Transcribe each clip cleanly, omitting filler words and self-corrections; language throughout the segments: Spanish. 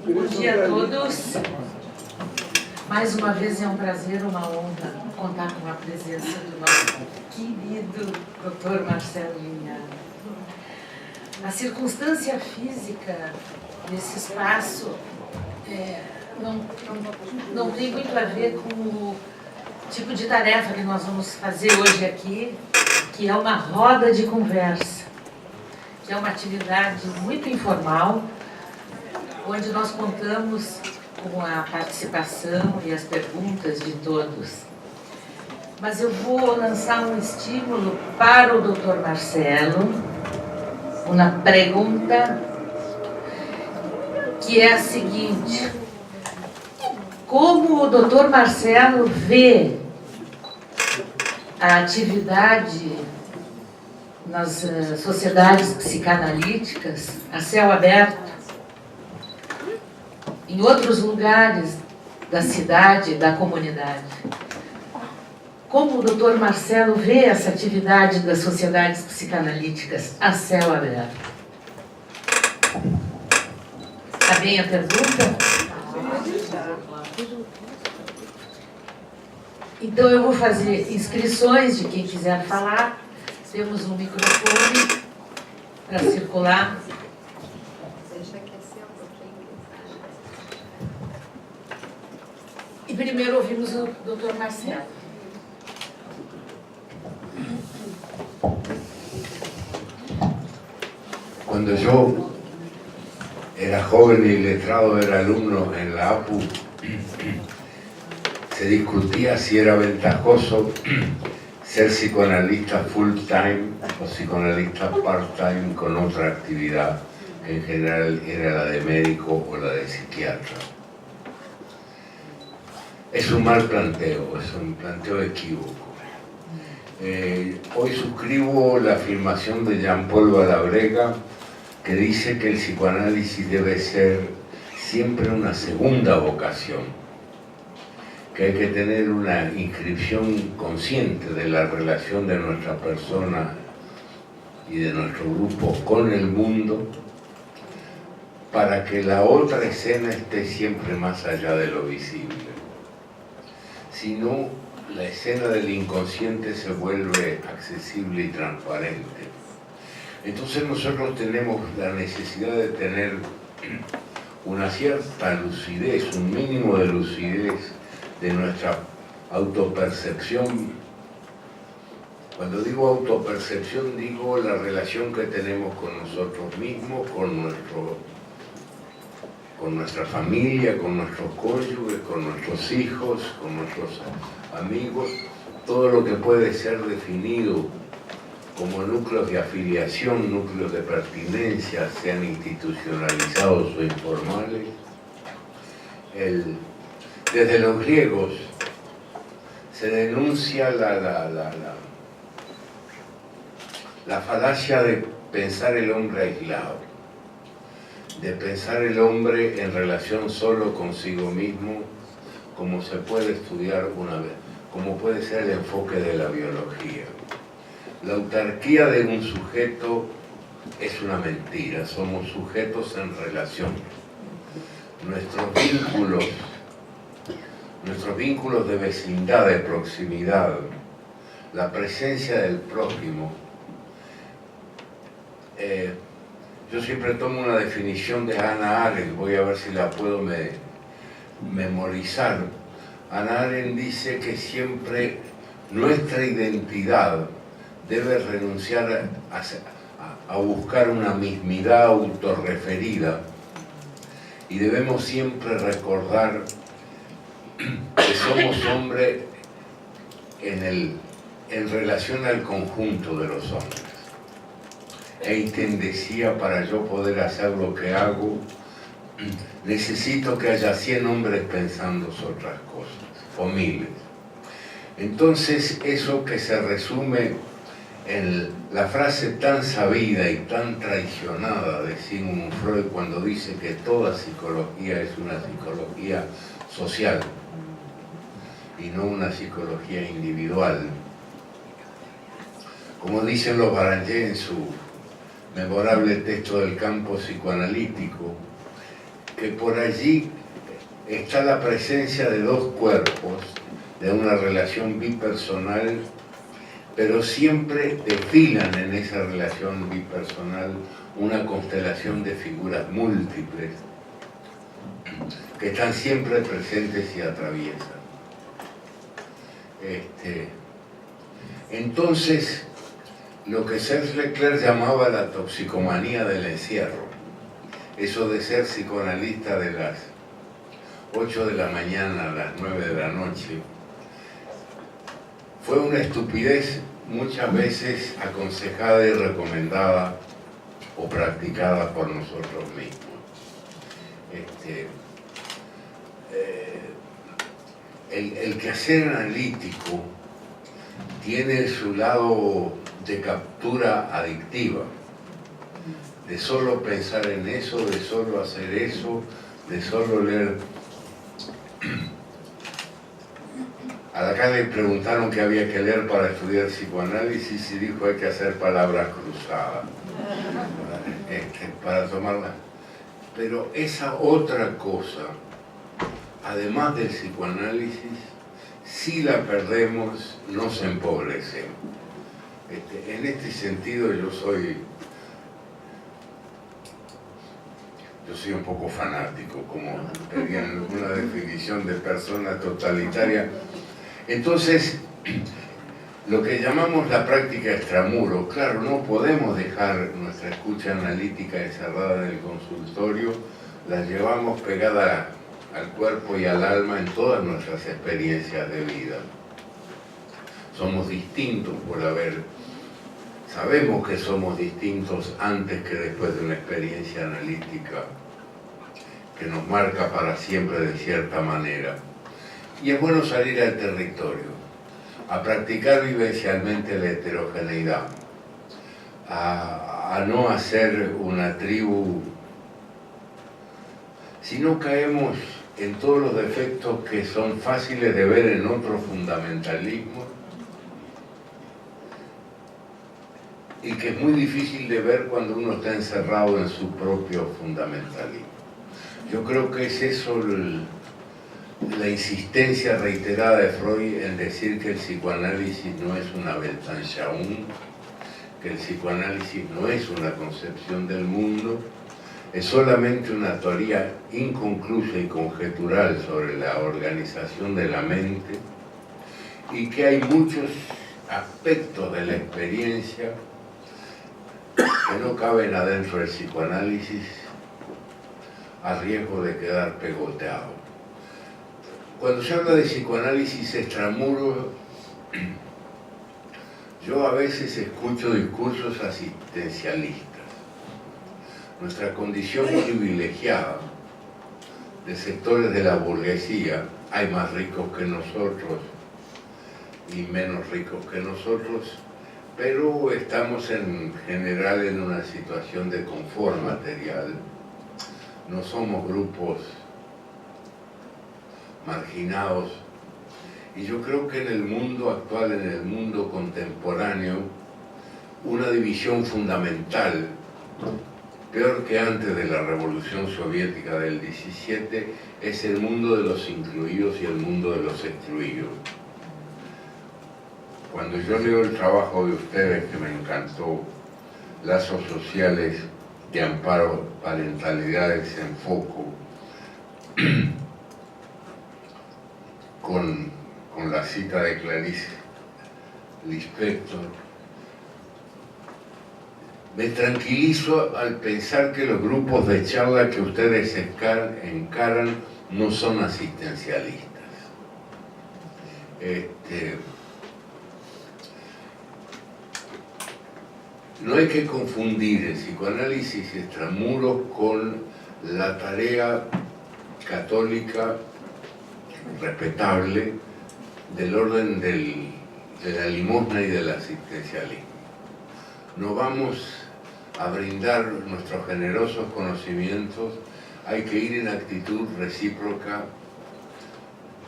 Bom dia a todos. Mais uma vez é um prazer, uma honra contar com a presença do nosso querido Dr. Marcelo Lignano. A circunstância física desse espaço não tem muito a ver com o tipo de tarefa que nós vamos fazer hoje aqui, que é uma roda de conversa, que é uma atividade muito informal, onde nós contamos com a participação e as perguntas de todos. Mas eu vou lançar um estímulo para o Dr. Marcelo, uma pergunta que é a seguinte: como o Dr. Marcelo vê a atividade nas sociedades psicanalíticas a céu aberto, em outros lugares da cidade, da comunidade? Como o Dr. Marcelo vê essa atividade das sociedades psicanalíticas a céu aberto? Está bem a pergunta? Então eu vou fazer inscrições de quem quiser falar. Temos um microfone para circular. E primeiro ouvimos o Dr. Marcelo. Cuando yo era joven y letrado, era alumno en la APU, se discutía si era ventajoso ser psicoanalista full time o psicoanalista part time con otra actividad, que en general era la de médico o la de psiquiatra. Es un mal planteo, es un planteo equívoco. Hoy suscribo la afirmación de Jean-Paul Valabrega, que dice que el psicoanálisis debe ser siempre una segunda vocación, que hay que tener una inscripción consciente de la relación de nuestra persona y de nuestro grupo con el mundo, para que la otra escena esté siempre más allá de lo visible. Si no, la escena del inconsciente se vuelve accesible y transparente. Entonces nosotros tenemos la necesidad de tener una cierta lucidez, un mínimo de lucidez de nuestra autopercepción. Cuando digo autopercepción, digo la relación que tenemos con nosotros mismos, con nuestra familia, con nuestros cónyuges, con nuestros hijos, con nuestros amigos, todo lo que puede ser definido como núcleos de afiliación, núcleos de pertinencia, sean institucionalizados o informales. Desde los griegos se denuncia la falacia de pensar el hombre aislado, de pensar el hombre en relación solo consigo mismo, como se puede estudiar una vez, como puede ser el enfoque de la biología. La autarquía de un sujeto es una mentira, somos sujetos en relación. Nuestros vínculos de vecindad, de proximidad, la presencia del prójimo. Yo siempre tomo una definición de Hannah Arendt, voy a ver si la puedo memorizar. Hannah Arendt dice que siempre nuestra identidad debe renunciar a buscar una mismidad autorreferida, y debemos siempre recordar que somos hombre en relación al conjunto de los hombres. Einstein decía: para yo poder hacer lo que hago, necesito que haya 100 hombres pensando otras cosas, o miles. Entonces, eso que se resume en la frase tan sabida y tan traicionada de Sigmund Freud, cuando dice que toda psicología es una psicología social y no una psicología individual. Como dicen los Barangé en su memorable texto del campo psicoanalítico, que por allí está la presencia de dos cuerpos, de una relación bipersonal, pero siempre desfilan en esa relación bipersonal una constelación de figuras múltiples que están siempre presentes y atraviesan. Entonces, lo que Serge Leclerc llamaba la toxicomanía del encierro, eso de ser psicoanalista de las 8 de la mañana a las 9 de la noche, fue una estupidez muchas veces aconsejada y recomendada o practicada por nosotros mismos. El quehacer analítico tiene su lado de captura adictiva, de solo pensar en eso, de solo hacer eso, de solo leer. Acá le preguntaron qué había que leer para estudiar psicoanálisis y dijo hay que hacer palabras cruzadas para tomarla. Pero esa otra cosa, además del psicoanálisis, si la perdemos, nos empobrecemos. En este sentido yo soy un poco fanático, como pedían una definición de persona totalitaria. Entonces, lo que llamamos la práctica extramuro, claro, no podemos dejar nuestra escucha analítica encerrada en el consultorio, la llevamos pegada al cuerpo y al alma en todas nuestras experiencias de vida. Somos distintos sabemos que somos distintos antes que después de una experiencia analítica que nos marca para siempre de cierta manera. Y es bueno salir al territorio, a practicar vivencialmente la heterogeneidad, a no hacer una tribu, si no caemos en todos los defectos que son fáciles de ver en otros fundamentalismos y que es muy difícil de ver cuando uno está encerrado en su propio fundamentalismo. Yo creo que es eso la insistencia reiterada de Freud en decir que el psicoanálisis no es una Weltanschauung, que el psicoanálisis no es una concepción del mundo, es solamente una teoría inconclusa y conjetural sobre la organización de la mente y que hay muchos aspectos de la experiencia que no caben adentro del psicoanálisis a riesgo de quedar pegoteado. Cuando se habla de psicoanálisis extramuro, yo a veces escucho discursos asistencialistas. Nuestra condición privilegiada de sectores de la burguesía, hay más ricos que nosotros y menos ricos que nosotros, pero estamos en general en una situación de confort material. No somos grupos marginados, y yo creo que en el mundo actual, en el mundo contemporáneo, una división fundamental, peor que antes de la Revolución Soviética del 17, es el mundo de los incluidos y el mundo de los excluidos. Cuando yo leo el trabajo de ustedes, que me encantó, Lazos Sociales de Amparo, Parentalidades en Foco, con la cita de Clarice Lispector, me tranquilizo al pensar que los grupos de charla que ustedes encaran no son asistencialistas. No hay que confundir el psicoanálisis extramuros con la tarea católica respetable del orden de la limosna y del asistencialismo. No vamos a brindar nuestros generosos conocimientos, hay que ir en actitud recíproca,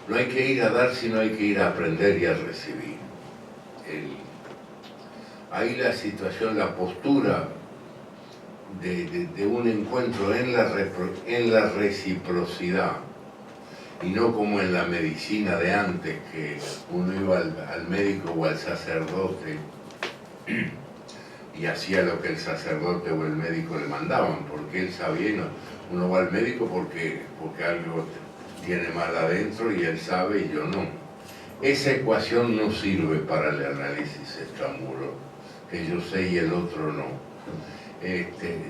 no hay que ir a dar, sino hay que ir a aprender y a recibir. Ahí la situación, la postura de un encuentro en la reciprocidad, y no como en la medicina de antes, que uno iba al médico o al sacerdote y hacía lo que el sacerdote o el médico le mandaban, porque él sabía, y no, uno va al médico porque algo tiene mal adentro y él sabe y yo no. Esa ecuación no sirve para el análisis extramuros, que yo sé y el otro no.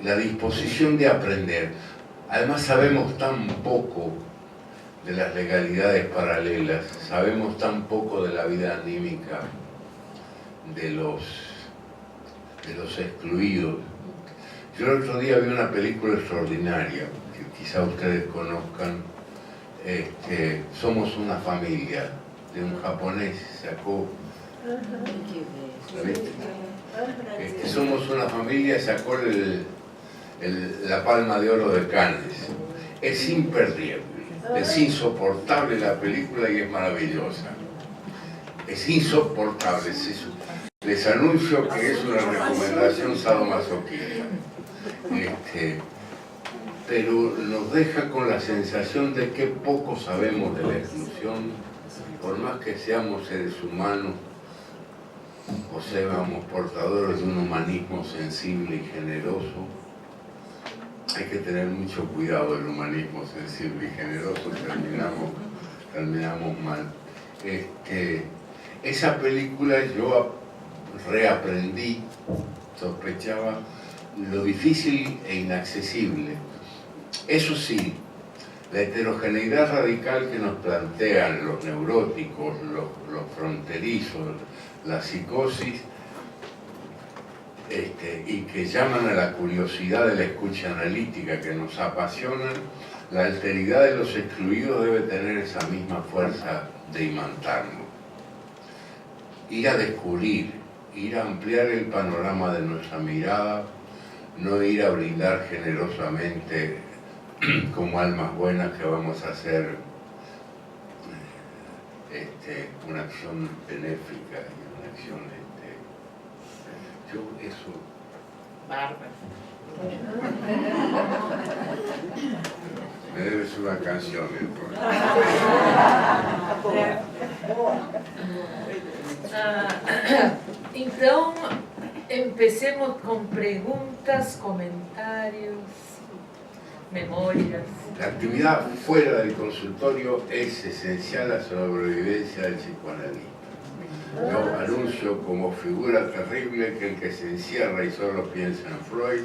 La disposición de aprender. Además sabemos tan poco de las legalidades paralelas, sabemos tan poco de la vida anímica de los excluidos. Yo el otro día vi una película extraordinaria, que quizá ustedes conozcan, Somos una familia, de un japonés, sacó... Somos una familia, sacó la Palma de Oro de Cannes. Es imperdible, es insoportable la película y es maravillosa. Es insoportable, les anuncio que es una recomendación sadomasoquista. Pero nos deja con la sensación de que poco sabemos de la exclusión, por más que seamos seres humanos o seamos portadores de un humanismo sensible y generoso. Hay que tener mucho cuidado del humanismo sensible y generoso, terminamos mal. Esa película yo reaprendí, sospechaba lo difícil e inaccesible. Eso sí, la heterogeneidad radical que nos plantean los neuróticos, los fronterizos, la psicosis, y que llaman a la curiosidad de la escucha analítica, que nos apasionan, la alteridad de los excluidos debe tener esa misma fuerza de imantarnos. Ir a descubrir, ir a ampliar el panorama de nuestra mirada, no ir a brindar generosamente como almas buenas que vamos a hacer una acción benéfica y una acción yo eso Bárbaro. me debes una canción Então, empecemos com perguntas, comentários, memorias. La actividad fuera del consultorio es esencial a la sobrevivencia del psicoanalista. Yo anuncio como figura terrible que el que se encierra y solo piensa en Freud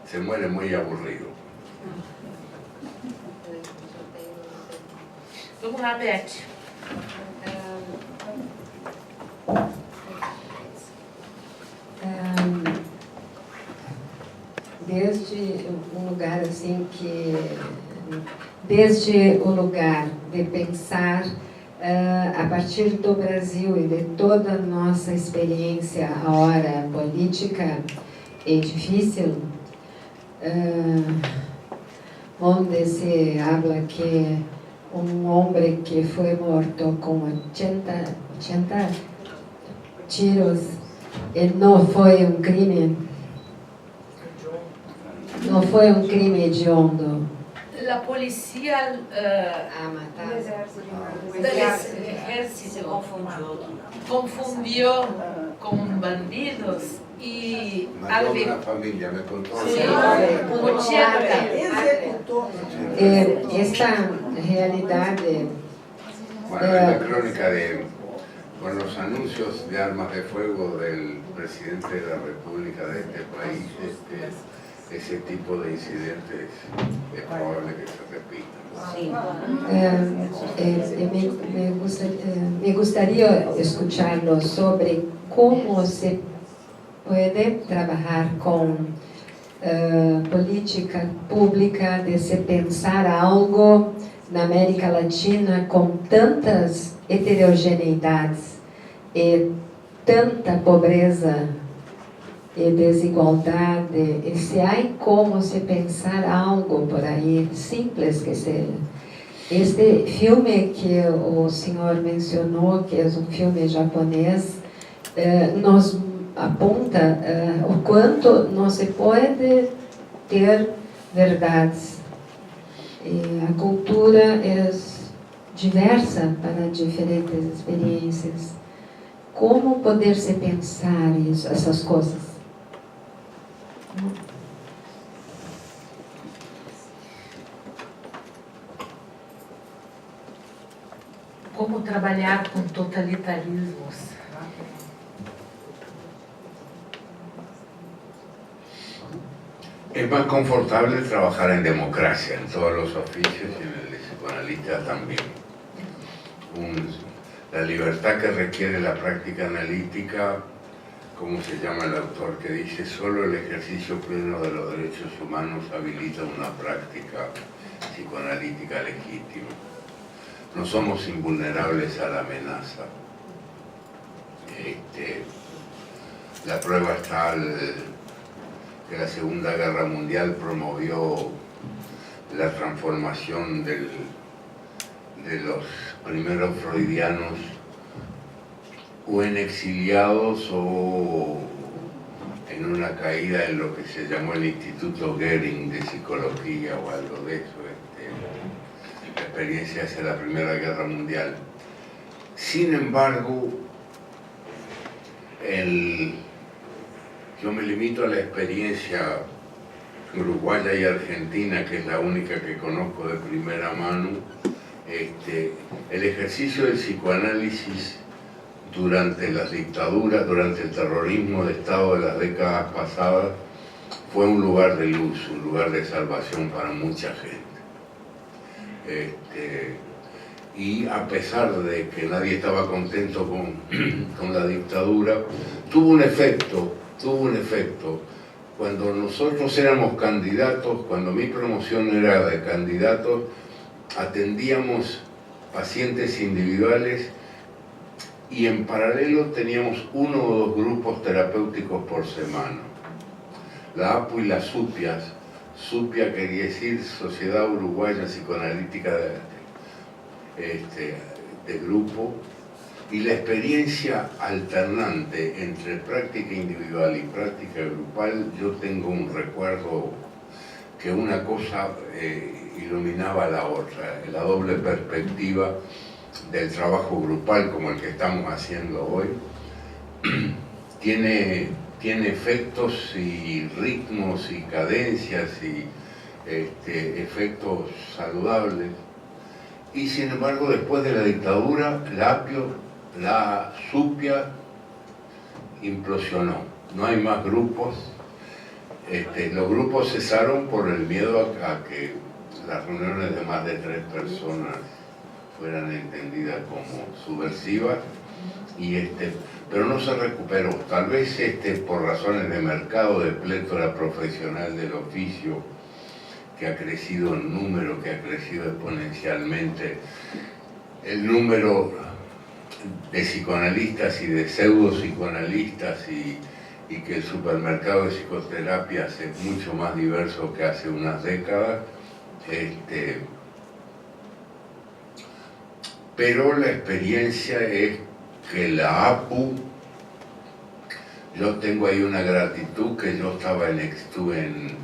se muere muy aburrido. Vamos lá, Beth. Desde um lugar assim que... Desde o lugar de pensar a partir do Brasil e de toda a nossa experiência agora política e difícil, onde se habla que homem que foi morto com 80 tiros e não foi crime, não foi crime hediondo. A polícia matar. do exército confundiu com bandidos e Mató una familia, me contó. Esta realidade Bueno, en la crónica con los anuncios de armas de fuego del presidente de la República de este país, ese tipo de incidentes es probable que se repitan. me gustaría escucharlo sobre cómo se puede trabajar con política pública de se pensar algo na América Latina com tantas heterogeneidades e tanta pobreza e desigualdade, e se há como se pensar algo por aí, simples que seja. Este filme que o senhor mencionou, que é um filme japonês, nos aponta o quanto não se pode ter verdades. A cultura é diversa para diferentes experiências. Como poder se pensar isso, essas coisas? Como trabalhar com totalitarismos? Es más confortable trabajar en democracia, en todos los oficios y en el de psicoanalista también. La libertad que requiere la práctica analítica, como se llama el autor, que dice: solo el ejercicio pleno de los derechos humanos habilita una práctica psicoanalítica legítima. No somos invulnerables a la amenaza. La prueba está que la Segunda Guerra Mundial promovió la transformación de los primeros freudianos o en exiliados o en una caída en lo que se llamó el Instituto Goering de Psicología o algo de eso, la experiencia hacia la Primera Guerra Mundial. Sin embargo, yo me limito a la experiencia uruguaya y argentina, que es la única que conozco de primera mano. El ejercicio del psicoanálisis durante las dictaduras, durante el terrorismo de Estado de las décadas pasadas, fue un lugar de luz, un lugar de salvación para mucha gente. Y a pesar de que nadie estaba contento con la dictadura, tuvo un efecto. Cuando nosotros éramos candidatos, cuando mi promoción era de candidatos, atendíamos pacientes individuales y en paralelo teníamos 1 o 2 grupos terapéuticos por semana. La APU y las SUPIAS, SUPIA quería decir Sociedad Uruguaya Psicoanalítica de grupo, y la experiencia alternante entre práctica individual y práctica grupal, yo tengo un recuerdo que una cosa iluminaba a la otra, la doble perspectiva del trabajo grupal como el que estamos haciendo hoy, tiene efectos y ritmos y cadencias y efectos saludables. Y sin embargo, después de la dictadura, la SUPIA implosionó. No hay más grupos. Los grupos cesaron por el miedo a que las reuniones de más de 3 personas fueran entendidas como subversivas, pero no se recuperó. Tal vez por razones de mercado, de plétora profesional del oficio, que ha crecido en número, que ha crecido exponencialmente. El número de psicoanalistas y de pseudo psicoanalistas y que el supermercado de psicoterapias es mucho más diverso que hace unas décadas. Pero la experiencia es que la APU, yo tengo ahí una gratitud, que yo estuve en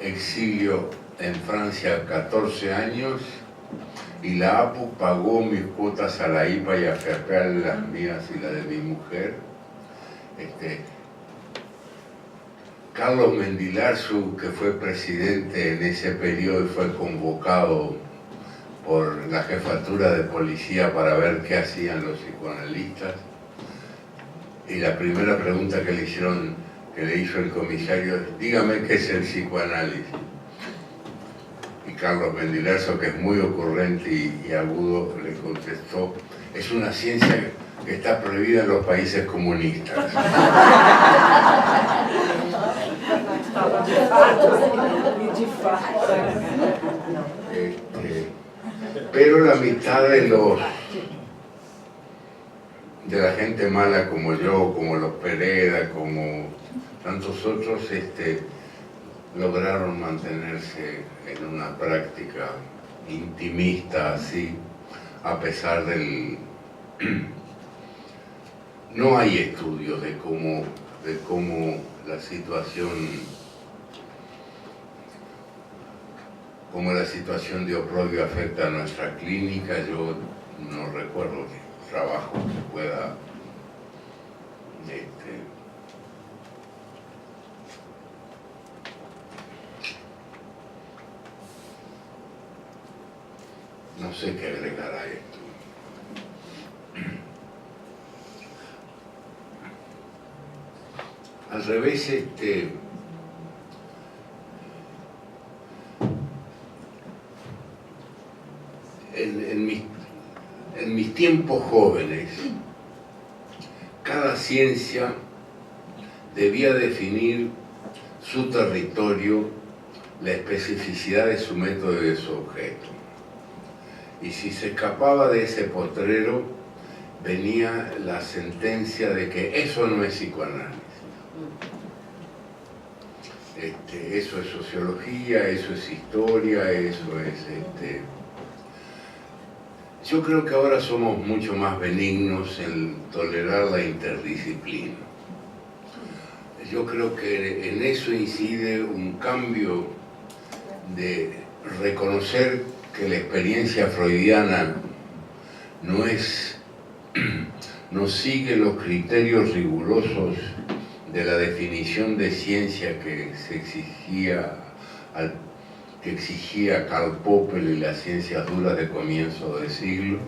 exilio en Francia 14 años y la APU pagó mis cuotas a la IPA y a FEAPEAL, las mías y la de mi mujer. Carlos Mendilarzu, que fue presidente en ese periodo y fue convocado por la jefatura de policía para ver qué hacían los psicoanalistas, y la primera pregunta que le hizo el comisario es: dígame qué es el psicoanálisis. Y Carlos Mendilarzu, que es muy ocurrente y agudo, le contestó: es una ciencia que está prohibida en los países comunistas. Pero la mitad de la gente mala como yo, como los Pereda, como tantos otros, lograron mantenerse en una práctica intimista así, a pesar del... No hay estudios de cómo de cómo la situación de oprobio afecta a nuestra clínica. Yo no recuerdo trabajo que pueda no sé qué agregar a esto. Al revés, en mis tiempos jóvenes, cada ciencia debía definir su territorio, la especificidad de su método y de su objeto. Y si se escapaba de ese potrero, venía la sentencia de que eso no es psicoanálisis. Eso es sociología, eso es historia, eso es... Yo creo que ahora somos mucho más benignos en tolerar la interdisciplina. Yo creo que en eso incide un cambio de reconocer que la experiencia freudiana no sigue los criterios rigurosos de la definición de ciencia que exigía Karl Popper y las ciencias duras de comienzo de siglo.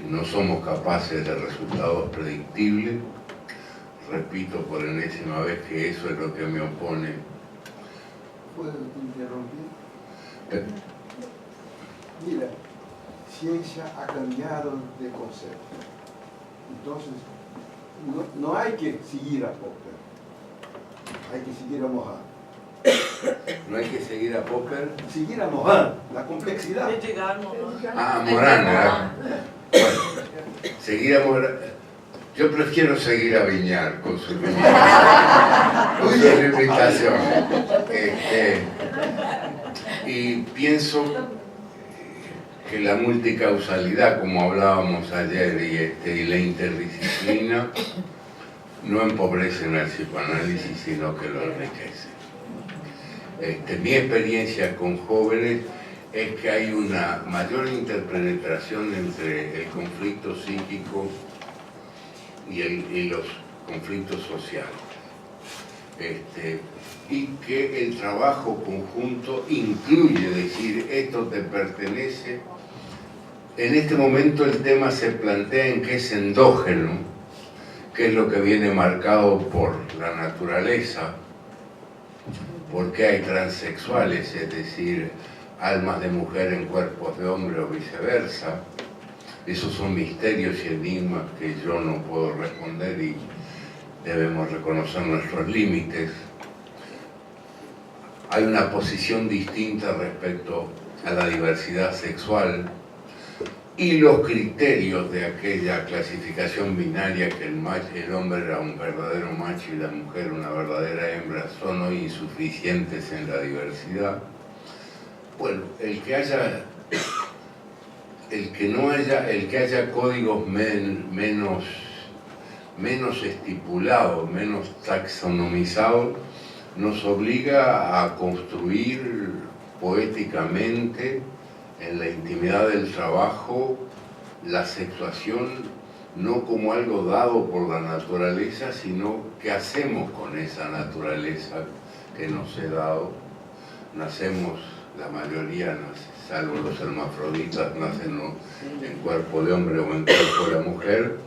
No somos capaces de resultados predictibles. Repito por enésima vez que eso es lo que me opone. ¿Puedo interrumpir? Mira, ciencia ha cambiado de concepto. Entonces, no hay que seguir a Popper, hay que seguir a Mohan. No hay que seguir a Popper. Seguir a Mohan, la complejidad. Ah, Morán, ¿verdad? Bueno, seguir a Morán. Yo prefiero seguir a Viñar con su invitación. Y pienso que la multicausalidad, como hablábamos ayer, y la interdisciplina no empobrecen al psicoanálisis, sino que lo enriquecen. Mi experiencia con jóvenes es que hay una mayor interpenetración entre el conflicto psíquico y los conflictos sociales. Y que el trabajo conjunto incluye decir, esto te pertenece. En este momento el tema se plantea en que es endógeno, que es lo que viene marcado por la naturaleza, porque hay transexuales, es decir, almas de mujer en cuerpos de hombre o viceversa. Esos son misterios y enigmas que yo no puedo responder y debemos reconocer nuestros límites. Hay una posición distinta respecto a la diversidad sexual y los criterios de aquella clasificación binaria que el hombre era un verdadero macho y la mujer una verdadera hembra son hoy insuficientes en la diversidad. Bueno, el que haya códigos menos estipulados, menos taxonomizados, nos obliga a construir poéticamente en la intimidad del trabajo la sexuación no como algo dado por la naturaleza, sino qué hacemos con esa naturaleza que nos ha dado. Nacemos, la mayoría, salvo los hermafroditas, nacen en cuerpo de hombre o en cuerpo de mujer,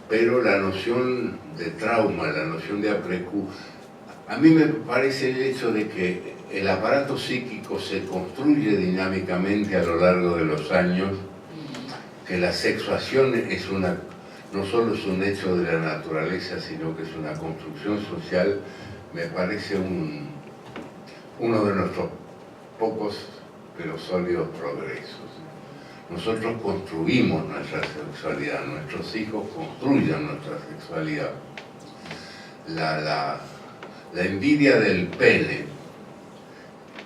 pero la noción de trauma, la noción de aprecu, a mí me parece el hecho de que el aparato psíquico se construye dinámicamente a lo largo de los años, que la sexuación no solo es un hecho de la naturaleza, sino que es una construcción social, me parece uno de nuestros pocos pero sólidos progresos. Nosotros construimos nuestra sexualidad, nuestros hijos construyen nuestra sexualidad. La envidia del pene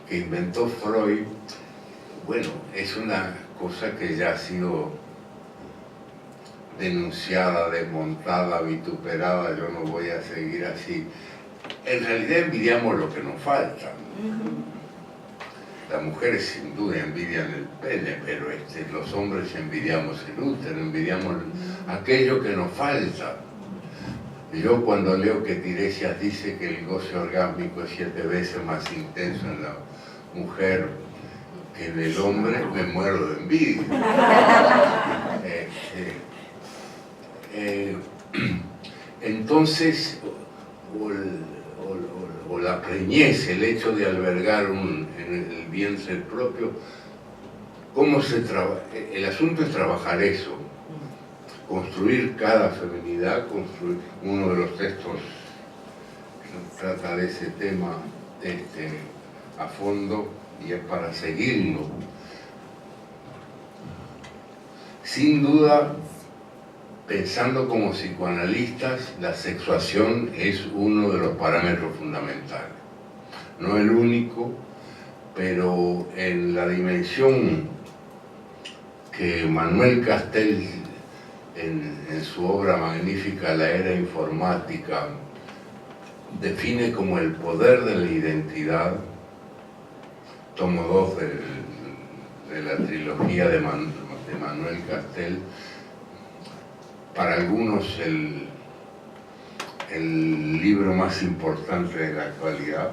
que inventó Freud, bueno, es una cosa que ya ha sido denunciada, desmontada, vituperada, yo no voy a seguir así. En realidad envidiamos lo que nos falta. Las mujeres sin duda envidian el pene, pero los hombres envidiamos el útero, envidiamos aquello que nos falta. Yo cuando leo que Tiresias dice que el goce orgásmico es 7 veces más intenso en la mujer que en el hombre, me muero de envidia. Entonces, o la preñez, el hecho de albergar en el vientre propio, ¿cómo se trabaja? El asunto es trabajar eso, construir cada feminidad, construir. Uno de los textos trata de ese tema a fondo y es para seguirlo. Sin duda, pensando como psicoanalistas, la sexuación es uno de los parámetros fundamentales. No el único, pero en la dimensión que Manuel Castells, en su obra magnífica La Era Informática, define como el poder de la identidad, tomo 2 de la trilogía de Manuel Castells, para algunos el libro más importante de la actualidad.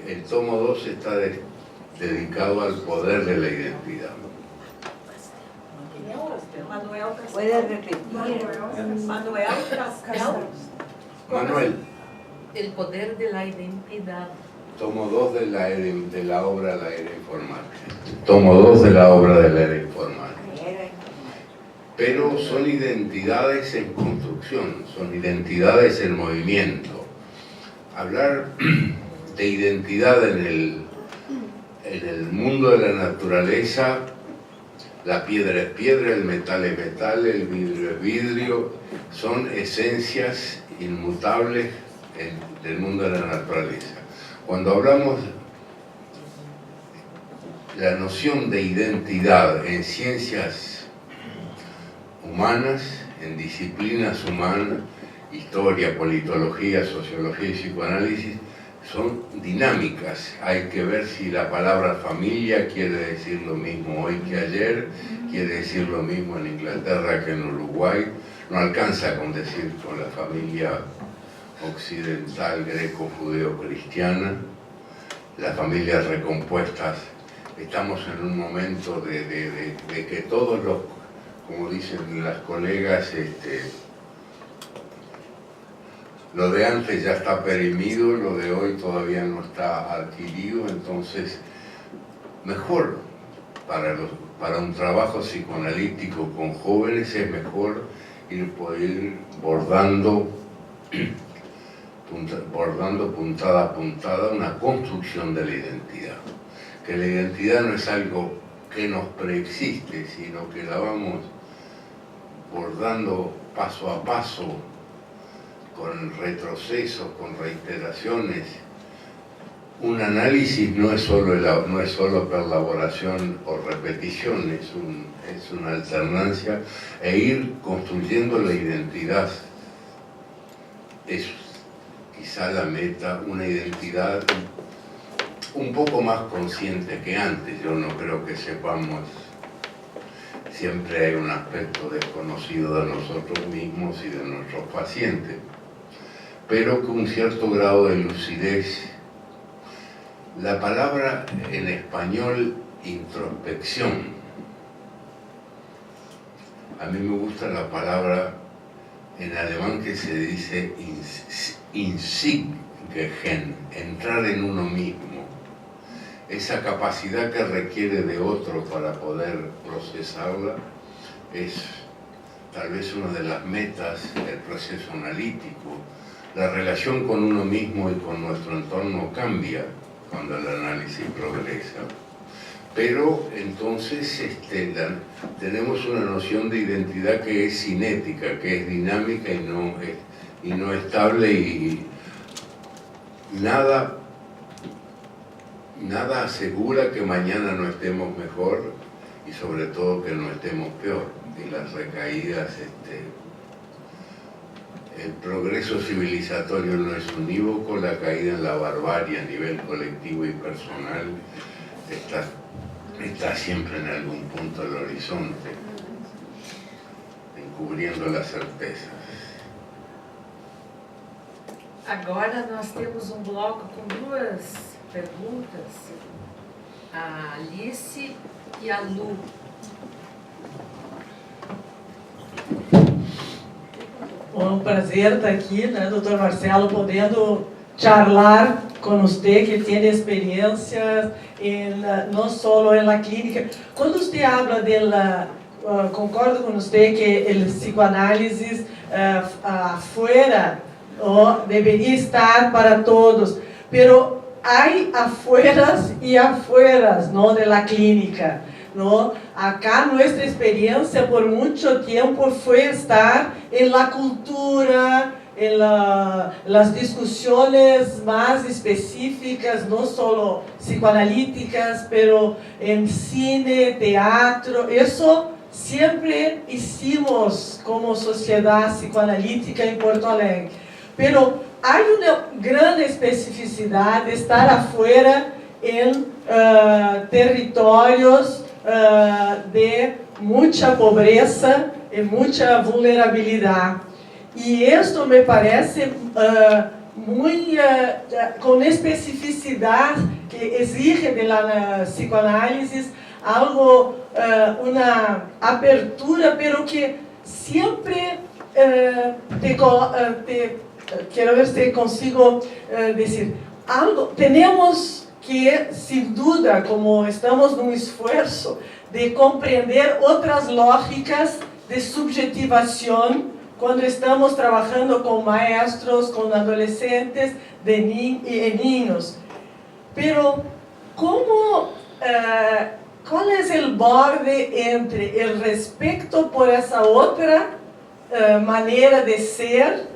El tomo 2 está dedicado al poder de la identidad. ¿Puede repetir? Manuel, El poder de la identidad. tomo 2 de la obra La Era Informática. Tomo 2 de la obra de La Era Informática. Pero son identidades en construcción, son identidades en movimiento. Hablar de identidad en el mundo de la naturaleza, la piedra es piedra, el metal es metal, el vidrio es vidrio, son esencias inmutables del mundo de la naturaleza. Cuando hablamos de la noción de identidad en ciencias humanas, en disciplinas humanas, historia, politología, sociología y psicoanálisis, son dinámicas. Hay que ver si la palabra familia quiere decir lo mismo hoy que ayer, quiere decir lo mismo en Inglaterra que en Uruguay. No alcanza con decir con la familia occidental, greco-judeo-cristiana, las familias recompuestas. Estamos en un momento de que todos los, como dicen las colegas, lo de antes ya está perimido, lo de hoy todavía no está adquirido, entonces mejor para un trabajo psicoanalítico con jóvenes es mejor ir bordando puntada a puntada una construcción de la identidad. Que la identidad no es algo que nos preexiste, sino que la vamos bordando paso a paso, con retrocesos, con reiteraciones. Un análisis no es solo perlaboración o repetición, es una alternancia, e ir construyendo la identidad. Es quizá la meta, una identidad un poco más consciente que antes. Yo no creo que sepamos, siempre hay un aspecto desconocido de nosotros mismos y de nuestros pacientes, pero con un cierto grado de lucidez. La palabra en español introspección, a mí me gusta la palabra en alemán que se dice in sich gehen, entrar en uno mismo. Esa capacidad que requiere de otro para poder procesarla es tal vez una de las metas del proceso analítico. La relación con uno mismo y con nuestro entorno cambia cuando el análisis progresa. Pero entonces tenemos una noción de identidad que es cinética, que es dinámica y no estable, y nada asegura que mañana no estemos mejor, y sobre todo que no estemos peor. Y las recaídas, el progreso civilizatorio no es unívoco, la caída en la barbarie a nivel colectivo y personal está siempre en algún punto del horizonte, encubriendo las certezas. Agora nós temos bloco com 2 perguntas, a Alice e a Lu. Um prazer estar aqui, né, Dr. Marcelo, podendo charlar com você que tem experiência não só na clínica. Quando você fala concordo com você que o psicoanálise afuera deveria estar para todos, pero hay afueras y afueras, ¿no?, de la clínica, ¿no? Acá nuestra experiencia por mucho tiempo fue estar en la cultura, en las discusiones más específicas, no solo psicoanalíticas, pero en cine, teatro. Eso siempre hicimos como sociedad psicoanalítica en Porto Alegre. Pero hay una gran especificidad de estar afuera en territorios de mucha pobreza y mucha vulnerabilidad. Y esto me parece muy con especificidad que exige de la psicoanálisis algo, una apertura, pero que siempre quiero ver si consigo decir algo. Tenemos que, sin duda, como estamos en un esfuerzo de comprender otras lógicas de subjetivación cuando estamos trabajando con maestros, con adolescentes y niños. Pero, ¿cuál es el borde entre el respeto por esa otra manera de ser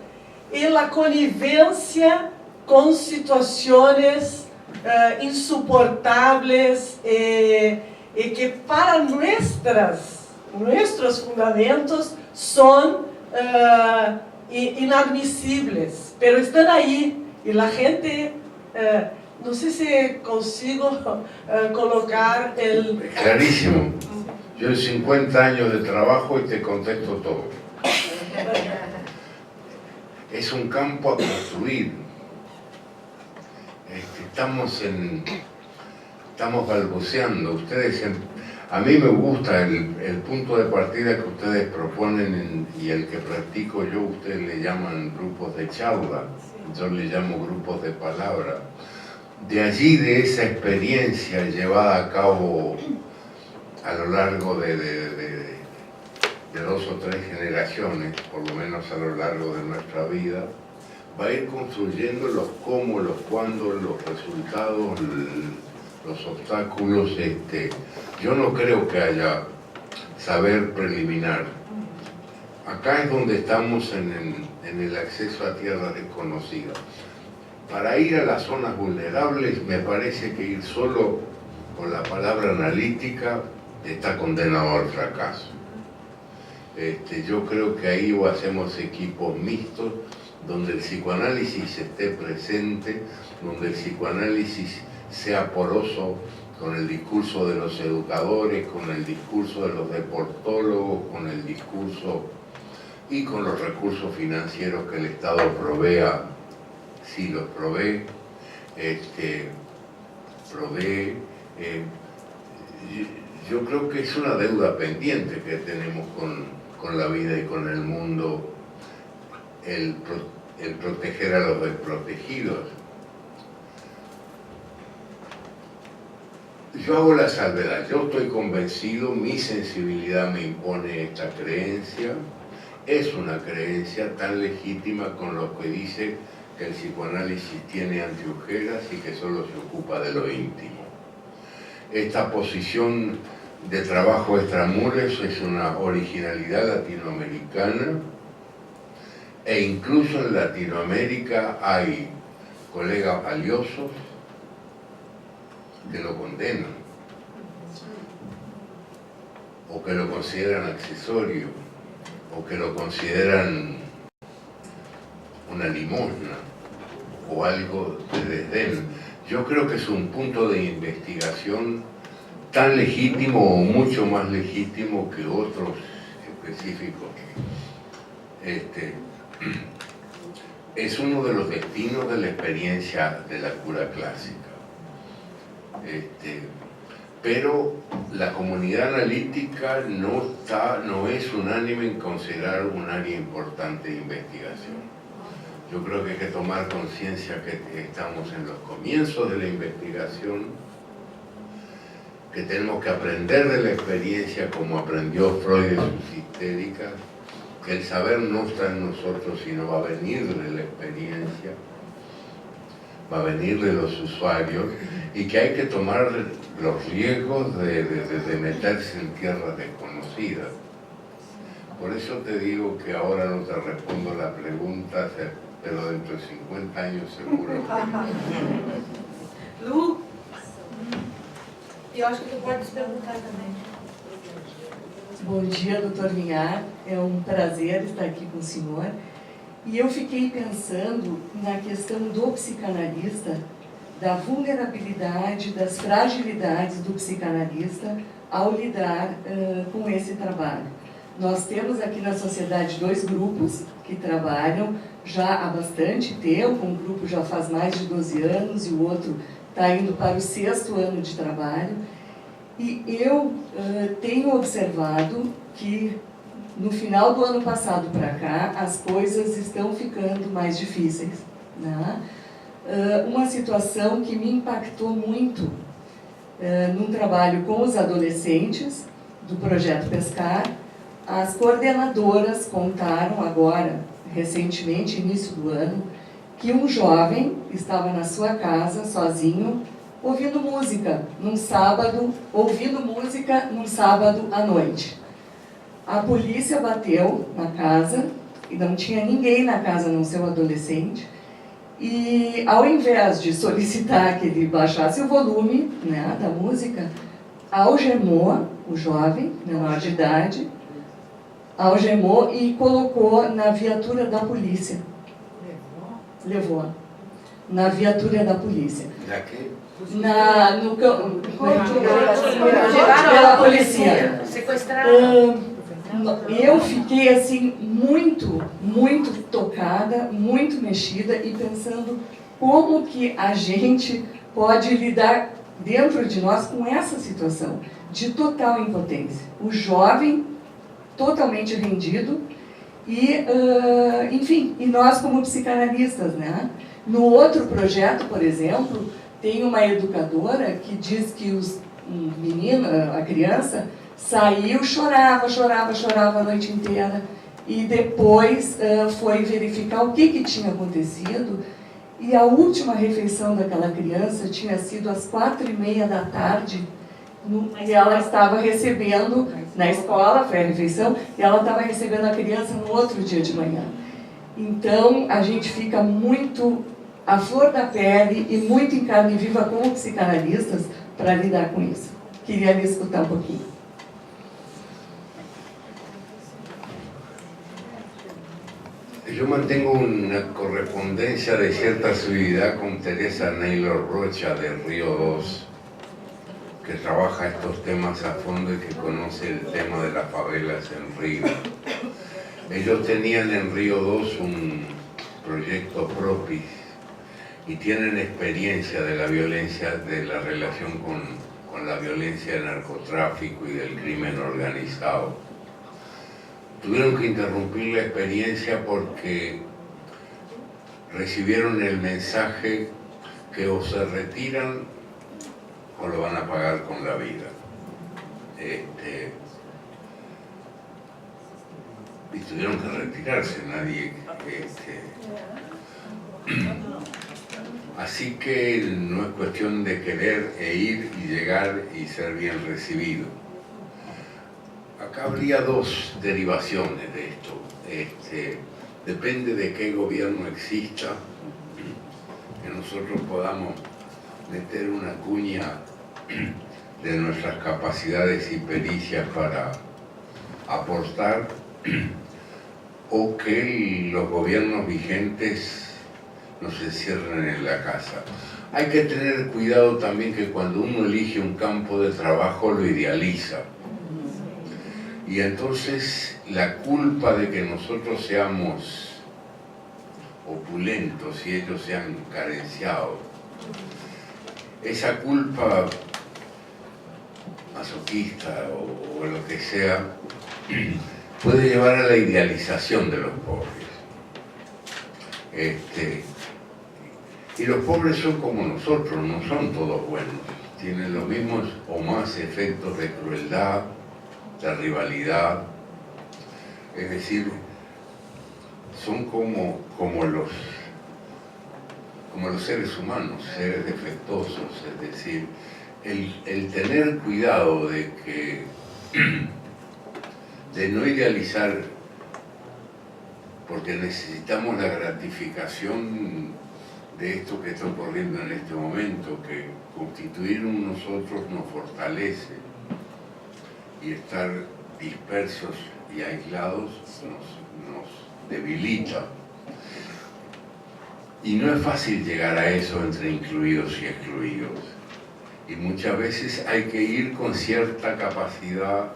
y la connivencia con situaciones insoportables y que para nuestros fundamentos son inadmisibles, pero están ahí y la gente, no sé si consigo colocar el... Clarísimo. Yo en 50 años de trabajo y te contesto todo. Es un campo a construir. Estamos balbuceando. A mí me gusta el punto de partida que ustedes proponen y el que practico yo. Ustedes le llaman grupos de charla, yo le llamo grupos de palabra. De allí, de esa experiencia llevada a cabo a lo largo de 2 o 3 generaciones, por lo menos a lo largo de nuestra vida, va a ir construyendo los cómo, los cuándo, los resultados, los obstáculos. Yo no creo que haya saber preliminar. Acá es donde estamos en el acceso a tierra desconocida. Para ir a las zonas vulnerables, me parece que ir solo con la palabra analítica está condenado al fracaso. Yo creo que ahí o hacemos equipos mixtos, donde el psicoanálisis esté presente, donde el psicoanálisis sea poroso con el discurso de los educadores, con el discurso de los deportólogos, con el discurso y con los recursos financieros que el Estado provea, si los provee, yo creo que es una deuda pendiente que tenemos con la vida y con el mundo, el proteger a los desprotegidos. Yo hago la salvedad, yo estoy convencido, mi sensibilidad me impone esta creencia, es una creencia tan legítima con lo que dice que el psicoanálisis tiene anteojeras y que solo se ocupa de lo íntimo. Esta posición de trabajo extramuros es una originalidad latinoamericana, e incluso en Latinoamérica hay colegas valiosos que lo condenan. o que lo consideran accesorio, o que lo consideran una limosna o algo de desdén. Yo creo que es un punto de investigación tan legítimo o mucho más legítimo que otros específicos. Es uno de los destinos de la experiencia de la cura clásica. Pero la comunidad analítica no es unánime en considerar un área importante de investigación. Yo creo que hay que tomar conciencia que estamos en los comienzos de la investigación, que tenemos que aprender de la experiencia como aprendió Freud de sus histéricas, que el saber no está en nosotros, sino va a venir de la experiencia, va a venir de los usuarios, y que hay que tomar los riesgos de meterse en tierras desconocidas. Por eso te digo que ahora no te respondo la pregunta, pero dentro de 50 años seguro. Lu, eu acho que tu pode se perguntar também. Bom dia, doutor Vinhar. É um prazer estar aqui com o senhor. E eu fiquei pensando na questão do psicanalista, da vulnerabilidade, das fragilidades do psicanalista ao lidar com esse trabalho. Nós temos aqui na sociedade 2 grupos que trabalham já há bastante tempo. Um grupo já faz mais de 12 anos e o outro está indo para o 6º ano de trabalho. E eu tenho observado que no final do ano passado para cá as coisas estão ficando mais difíceis, né? Uma situação que me impactou muito num trabalho com os adolescentes do Projeto Pescar. As coordenadoras contaram agora, recentemente, início do ano, que um jovem estava na sua casa, sozinho, ouvindo música num sábado à noite. A polícia bateu na casa e não tinha ninguém na casa, a não ser o adolescente. E ao invés de solicitar que ele baixasse o volume, né, da música, algemou o jovem, menor de idade, algemou e colocou na viatura da polícia. Levou. Na viatura da polícia. Daqui? Pela polícia. Sequestraram. Eu fiquei assim muito tocada, muito mexida e pensando como que a gente pode lidar dentro de nós com essa situação de total impotência. O jovem totalmente rendido e, enfim, e nós como psicanalistas, né? No outro projeto, por exemplo, tem uma educadora que diz que a criança saiu, chorava a noite inteira e depois foi verificar o que tinha acontecido e a última refeição daquela criança tinha sido às 4h30 da tarde e ela estava recebendo na escola, foi a refeição, e ela estava recebendo a criança no outro dia de manhã. Então a gente fica muito à flor da pele e muito em carne viva como psicanalistas para lidar com isso. Queria lhe escutar um pouquinho. Yo mantengo una correspondencia de cierta asiduidad con Teresa Naylor Rocha de Río 2, que trabaja estos temas a fondo y que conoce el tema de las favelas en Río. Ellos tenían en Río 2 un proyecto Propis y tienen experiencia de la violencia, de la relación con la violencia del narcotráfico y del crimen organizado. Tuvieron que interrumpir la experiencia porque recibieron el mensaje que o se retiran o lo van a pagar con la vida. Y tuvieron que retirarse, así que no es cuestión de querer ir y llegar y ser bien recibido. Acá habría 2 derivaciones de esto. Depende de qué gobierno exista, que nosotros podamos meter una cuña de nuestras capacidades y pericias para aportar o que los gobiernos vigentes nos encierren en la casa. Hay que tener cuidado también que cuando uno elige un campo de trabajo lo idealiza. Y entonces la culpa de que nosotros seamos opulentos y ellos sean carenciados, esa culpa masoquista o lo que sea, puede llevar a la idealización de los pobres. Y los pobres son como nosotros, no son todos buenos. Tienen los mismos o más efectos de crueldad, de rivalidad. Es decir, son como los seres humanos, seres defectuosos. Es decir, el tener cuidado de no idealizar, porque necesitamos la gratificación de esto que está ocurriendo en este momento, que constituir un nosotros nos fortalece y estar dispersos y aislados nos debilita. Y no es fácil llegar a eso entre incluidos y excluidos. Y muchas veces hay que ir con cierta capacidad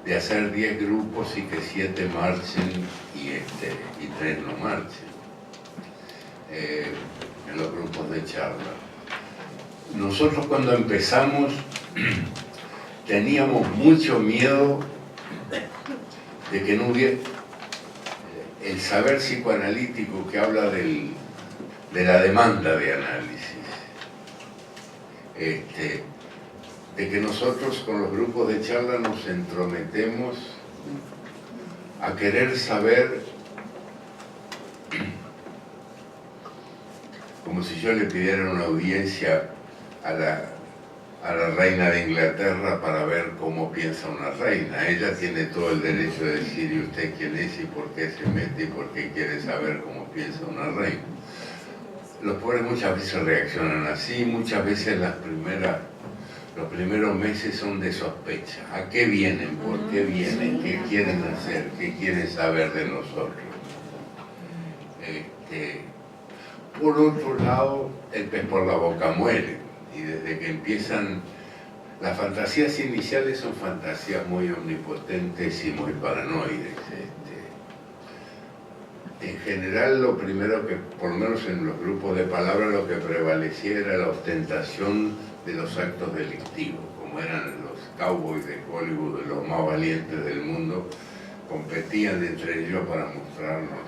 de hacer 10 grupos y que 7 marchen y 3 no marchen en los grupos de charla. Nosotros cuando empezamos teníamos mucho miedo de que no hubiera el saber psicoanalítico que habla de la demanda de análisis. De que nosotros con los grupos de charla nos entrometemos a querer saber, como si yo le pidiera una audiencia a la reina de Inglaterra para ver cómo piensa una reina. Ella tiene todo el derecho de decir, ¿y usted quién es y por qué se mete y por qué quiere saber cómo piensa una reina? Los pobres muchas veces reaccionan así, muchas veces los primeros meses son de sospecha. ¿A qué vienen? ¿Por qué vienen? ¿Qué quieren hacer? ¿Qué quieren saber de nosotros? Por otro lado, el pez por la boca muere. Y desde que empiezan, las fantasías iniciales son fantasías muy omnipotentes y muy paranoides. En general, lo primero que, por lo menos en los grupos de palabra, lo que prevalecía era la ostentación de los actos delictivos, como eran los cowboys de Hollywood, los más valientes del mundo, competían entre ellos para mostrarnos.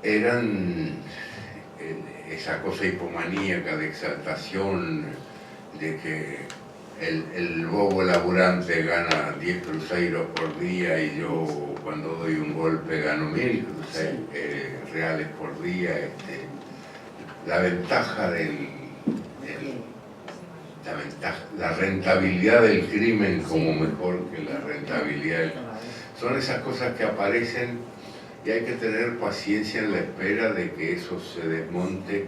Eran esa cosa hipomaníaca de exaltación, de que el bobo laburante gana 10 cruzeiros por día y yo cuando doy un golpe gano 1000 reales por día. La ventaja la rentabilidad del crimen como mejor que la rentabilidad son esas cosas que aparecen y hay que tener paciencia en la espera de que eso se desmonte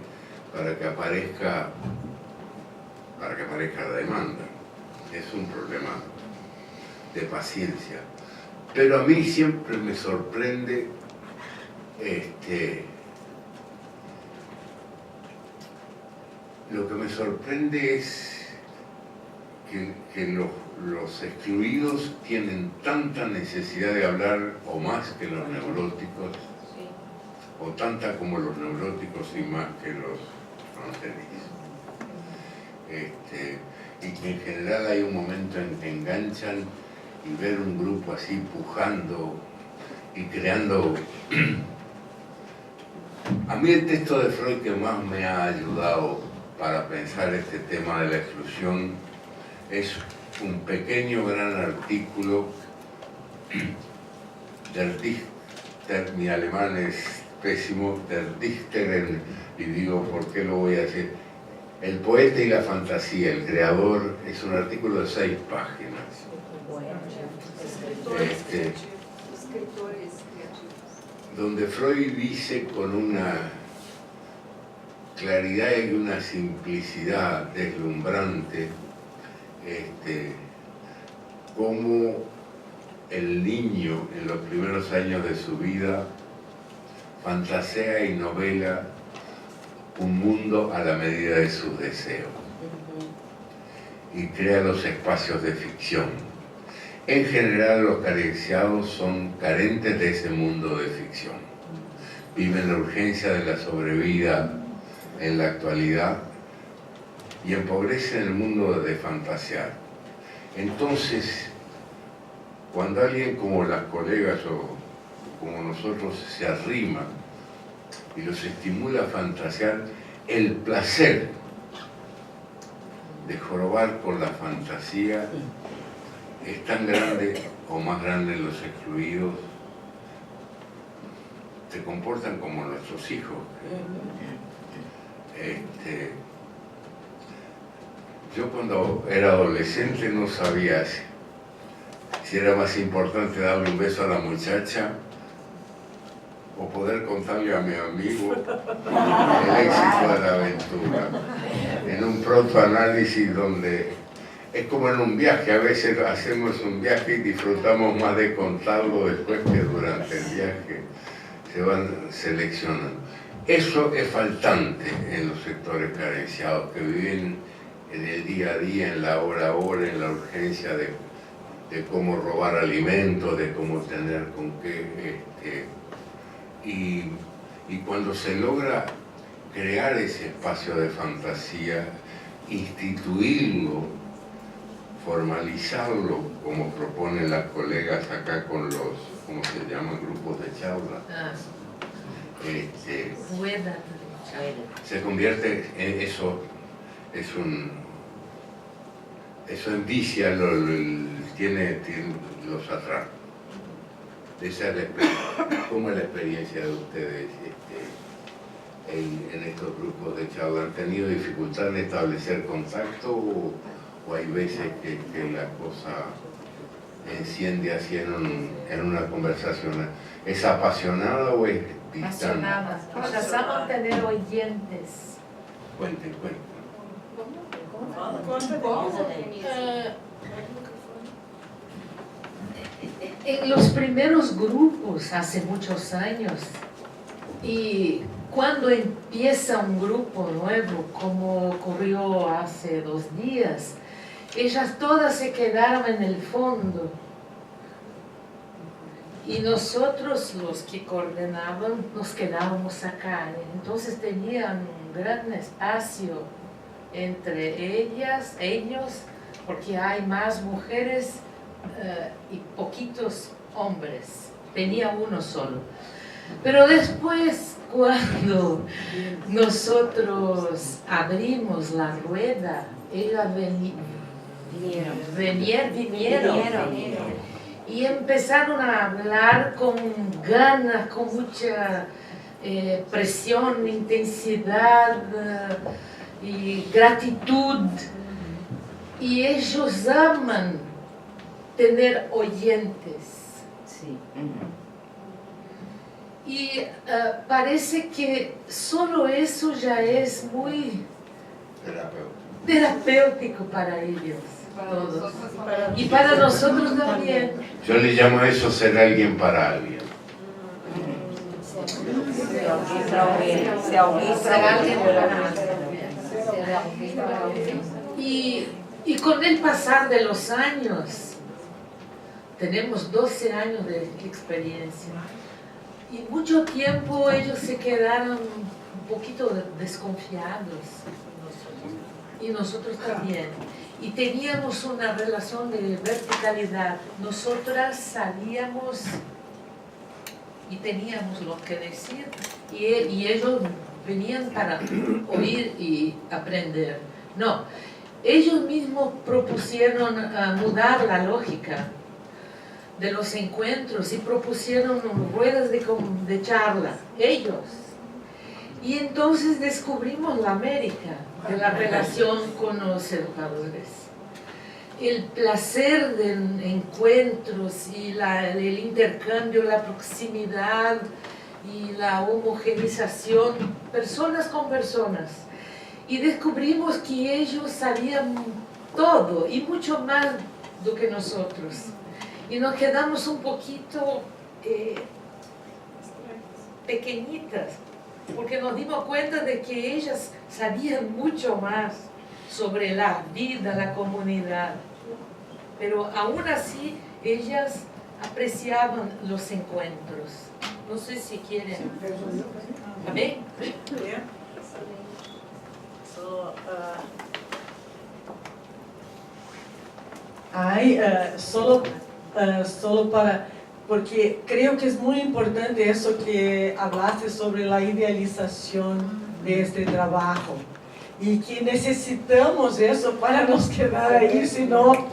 para que aparezca la demanda. Es un problema de paciencia. Pero a mí siempre me sorprende lo que me sorprende es que los excluidos tienen tanta necesidad de hablar o más que los neuróticos, o tanta como los neuróticos y más que los fronterizos. Y que en general hay un momento en que enganchan y ver un grupo así pujando y creando. A mí el texto de Freud que más me ha ayudado para pensar este tema de la exclusión es un pequeño gran artículo del Dichter, mi alemán es pésimo, del Dichter, y digo, ¿por qué lo voy a decir? El poeta y la fantasía, el creador, es un artículo de 6 páginas. Donde Freud dice con una claridad y una simplicidad deslumbrante cómo el niño en los primeros años de su vida fantasea y novela un mundo a la medida de sus deseos y crea los espacios de ficción. En general, los carenciados son carentes de ese mundo de ficción. Viven la urgencia de la sobrevida en la actualidad y empobrecen el mundo de fantasear. Entonces, cuando alguien como las colegas o como nosotros se arrima y los estimula a fantasear, el placer de jorobar con la fantasía es tan grande o más grande en los excluidos. Se comportan como nuestros hijos. Yo cuando era adolescente no sabía si era más importante darle un beso a la muchacha o poder contarle a mi amigo el éxito de la aventura. En un protoanálisis donde es como en un viaje, a veces hacemos un viaje y disfrutamos más de contarlo después que durante el viaje se van seleccionando. Eso es faltante en los sectores carenciados que viven en el día a día, en la hora a hora, en la urgencia de cómo robar alimentos, de cómo tener con qué. Y cuando se logra crear ese espacio de fantasía, instituirlo, formalizarlo, como proponen las colegas acá con los, ¿cómo se llaman? Grupos de charla. Se convierte en eso, eso envicia, los atrapa. Esa es ¿cómo es la experiencia de ustedes en estos grupos de charla? ¿Han tenido dificultad en establecer contacto o hay veces que la cosa enciende así en una conversación? ¿Es apasionada o es distante? Apasionada. Empezamos a tener oyentes. Cuenten. En los primeros grupos, hace muchos años, y cuando empieza un grupo nuevo, como ocurrió hace 2 días, ellas todas se quedaron en el fondo. Y nosotros, los que coordinaban, nos quedábamos acá. Entonces tenían un gran espacio entre ellos, porque hay más mujeres y poquitos hombres. Tenía uno solo. Pero después, cuando nosotros abrimos la rueda, ellas vinieron. Y empezaron a hablar con ganas, con mucha presión, intensidad y gratitud. Y ellos aman tener oyentes. Sí. Y parece que solo eso ya es muy terapéutico para ellos. Todos. Y para nosotros también. Yo le llamo a eso ser alguien para alguien. Y con el pasar de los años, tenemos 12 años de experiencia. Y mucho tiempo ellos se quedaron un poquito desconfiados. Y nosotros también. Y teníamos una relación de verticalidad. Nosotras salíamos y teníamos lo que decir y ellos venían para oír y aprender. No, ellos mismos propusieron mudar la lógica de los encuentros y propusieron ruedas de charla, ellos. Y entonces descubrimos la América de la relación con los educadores. El placer de encuentros y el intercambio, la proximidad y la homogenización, personas con personas. Y descubrimos que ellos sabían todo y mucho más do que nosotros. y nos quedamos un poquito pequeñitas, porque nos dimos cuenta de que ellas sabían mucho más sobre la vida, la comunidad, pero aún así ellas apreciaban los encuentros. No sé si quieren. ¿Amén? Solo para, porque creo que es muy importante eso que hablaste sobre la idealización de este trabajo y que necesitamos eso para nos quedar ahí, sino,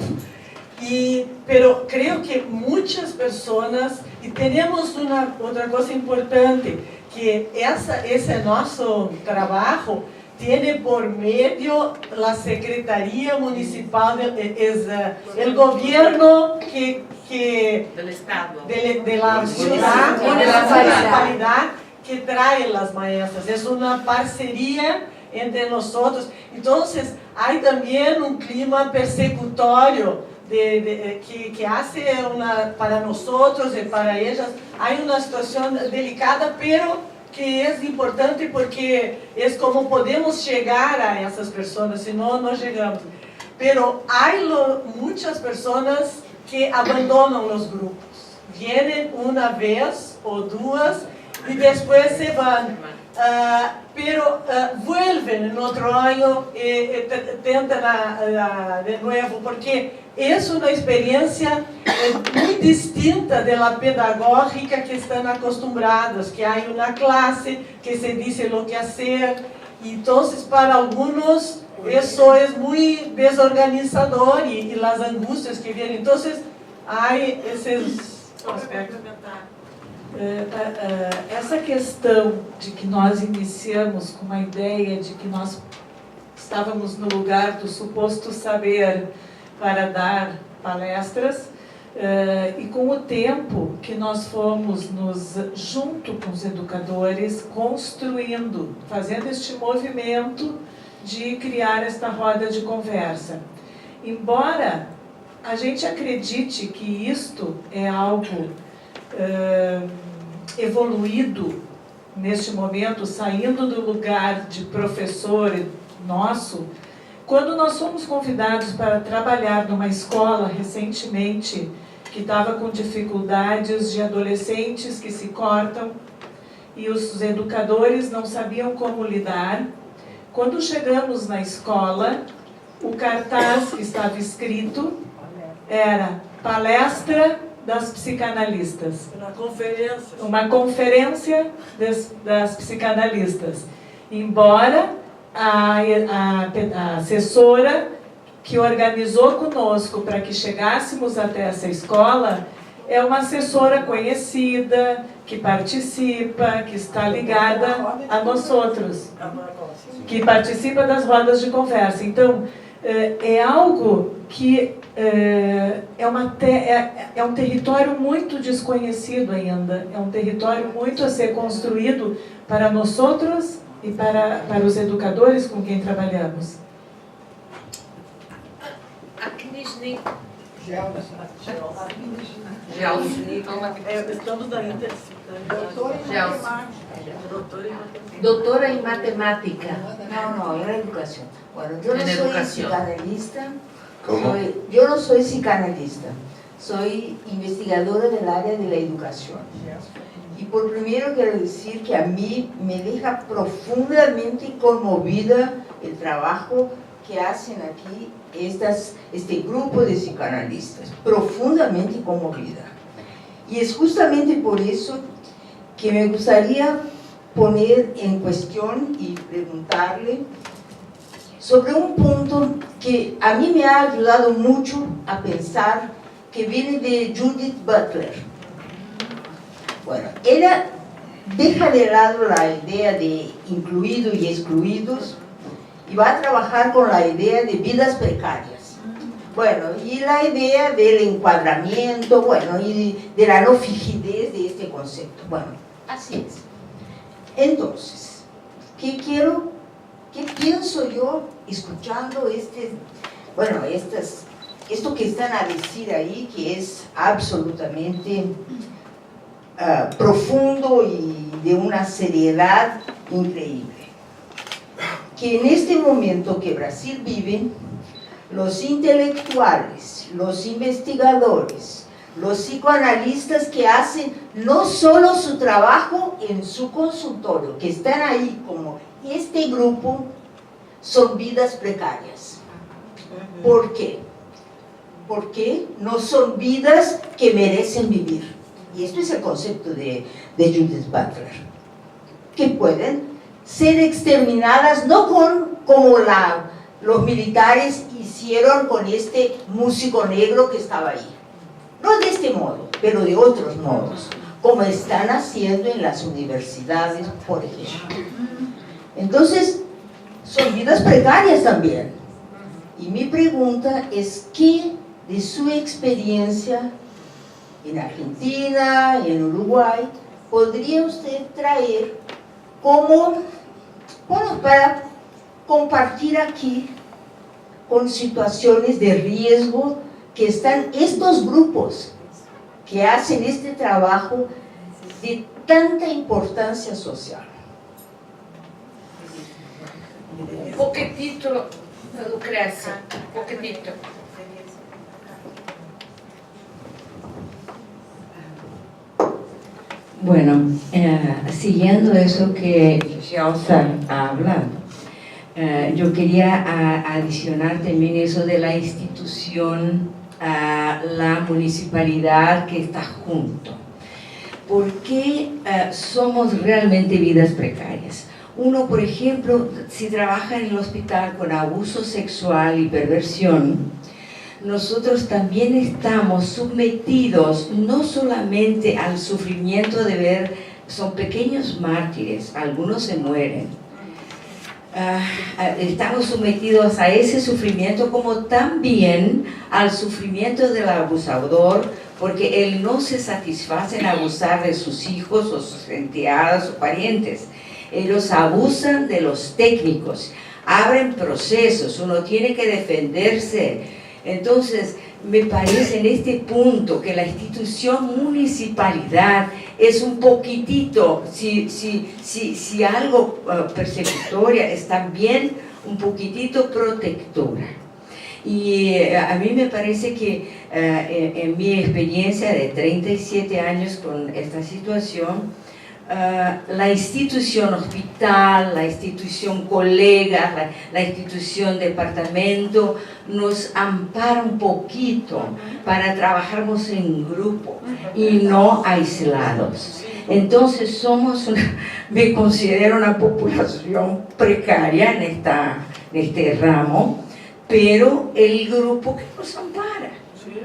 pero creo que muchas personas, y tenemos otra cosa importante, que ese nuestro trabajo tiene por medio la Secretaría Municipal, el gobierno Del Estado. de la ciudad o de la municipalidad que trae las maestras. Es una parcería entre nosotros. Entonces, hay también un clima persecutorio que hace para nosotros y para ellas. Hay una situación delicada, pero que es importante porque es como podemos llegar a esas personas, si no, no llegamos. Pero hay muchas personas que abandonan los grupos. Vienen una vez o dos y después se van. Pero vuelven en otro año y tentan de nuevo, porque es una experiencia muy distinta de la pedagógica que están acostumbrados, que hay una clase, que se dice lo que hacer, y entonces para algunos eso es muy desorganizador y las angustias que vienen. Entonces hay esos aspectos. Essa questão de que nós iniciamos com uma ideia de que nós estávamos no lugar do suposto saber para dar palestras, e com o tempo que nós fomos junto com os educadores, construindo, fazendo este movimento de criar esta roda de conversa. Embora a gente acredite que isto é algo evoluído neste momento, saindo do lugar de professor nosso, quando nós fomos convidados para trabalhar numa escola recentemente, que estava com dificuldades de adolescentes que se cortam, e os educadores não sabiam como lidar, quando chegamos na escola, o cartaz que estava escrito era palestra das psicanalistas. Uma conferência das psicanalistas. Embora a assessora que organizou conosco para que chegássemos até essa escola é uma assessora conhecida, que participa, que está ligada a nós outros, que participa das rodas de conversa. Então, é algo que é um território muito desconhecido ainda, é um território muito a ser construído para nós outros e para os educadores com quem trabalhamos. A Knishnik. Estamos da Doutora em matemática. No, era educación. Bueno, yo no soy psicanalista. ¿Cómo? Yo no soy psicanalista. Soy investigadora del área de la educación. Y por primero quiero decir que a mí me deja profundamente conmovida el trabajo que hacen aquí este grupo de psicanalistas, profundamente conmovida. Y es justamente por eso que me gustaría poner en cuestión y preguntarle sobre un punto que a mí me ha ayudado mucho a pensar, que viene de Judith Butler. Bueno, ella deja de lado la idea de incluidos y excluidos y va a trabajar con la idea de vidas precarias. Bueno, y la idea del encuadramiento, bueno, y de la no fijidez de este concepto. Bueno, así es. Entonces, ¿qué pienso yo escuchando estas esto que están a decir ahí, que es absolutamente profundo y de una seriedad increíble. Que en este momento que Brasil vive, los intelectuales, los investigadores, los psicoanalistas que hacen no solo su trabajo en su consultorio, que están ahí como este grupo, son vidas precarias. ¿Por qué? Porque no son vidas que merecen vivir. Y esto es el concepto de Judith Butler. Que pueden ser exterminadas, no como los militares hicieron con este músico negro que estaba ahí. No de este modo, pero de otros modos, como están haciendo en las universidades, por ejemplo. Entonces, son vidas precarias también. Y mi pregunta es, ¿qué de su experiencia en Argentina, en Uruguay, podría usted traer como, bueno, para compartir aquí con situaciones de riesgo que están estos grupos que hacen este trabajo de tanta importancia social? Un poquitito, Lucrecia, un poquitito. Bueno, siguiendo eso que Elsa ha hablado, yo quería adicionar también eso de la institución, la municipalidad que está junto. ¿Por qué somos realmente vidas precarias? Uno, por ejemplo, si trabaja en el hospital con abuso sexual y perversión, nosotros también estamos sometidos no solamente al sufrimiento de ver, son pequeños mártires, algunos se mueren, estamos sometidos a ese sufrimiento como también al sufrimiento del abusador, porque él no se satisface en abusar de sus hijos o sus enteados o parientes. Ellos abusan de los técnicos, abren procesos, uno tiene que defenderse. Entonces, me parece en este punto que la institución municipalidad es un poquitito, si algo persecutoria, es también un poquitito protectora. Y a mí me parece que en mi experiencia de 37 años con esta situación, la institución hospital, la institución colegas, la institución departamento nos ampara un poquito para trabajarnos en grupo y no aislados. Entonces me considero una población precaria en este ramo, pero el grupo que nos ampara.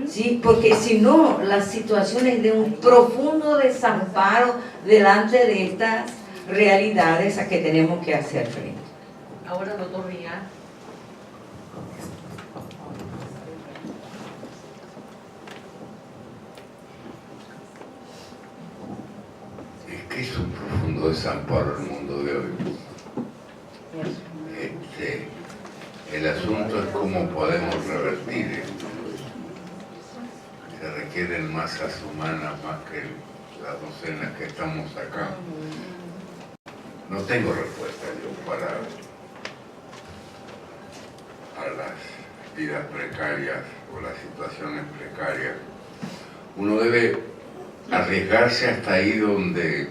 ¿Sí? Porque si no, las situaciones de un profundo desamparo delante de estas realidades a que tenemos que hacer frente. Ahora, doctor Rial. Es que es un profundo desamparo el mundo de hoy. El asunto es cómo podemos revertir esto. Se requieren masas humanas más que las docenas que estamos acá. No tengo respuesta yo para las vidas precarias o las situaciones precarias. Uno debe arriesgarse hasta ahí donde,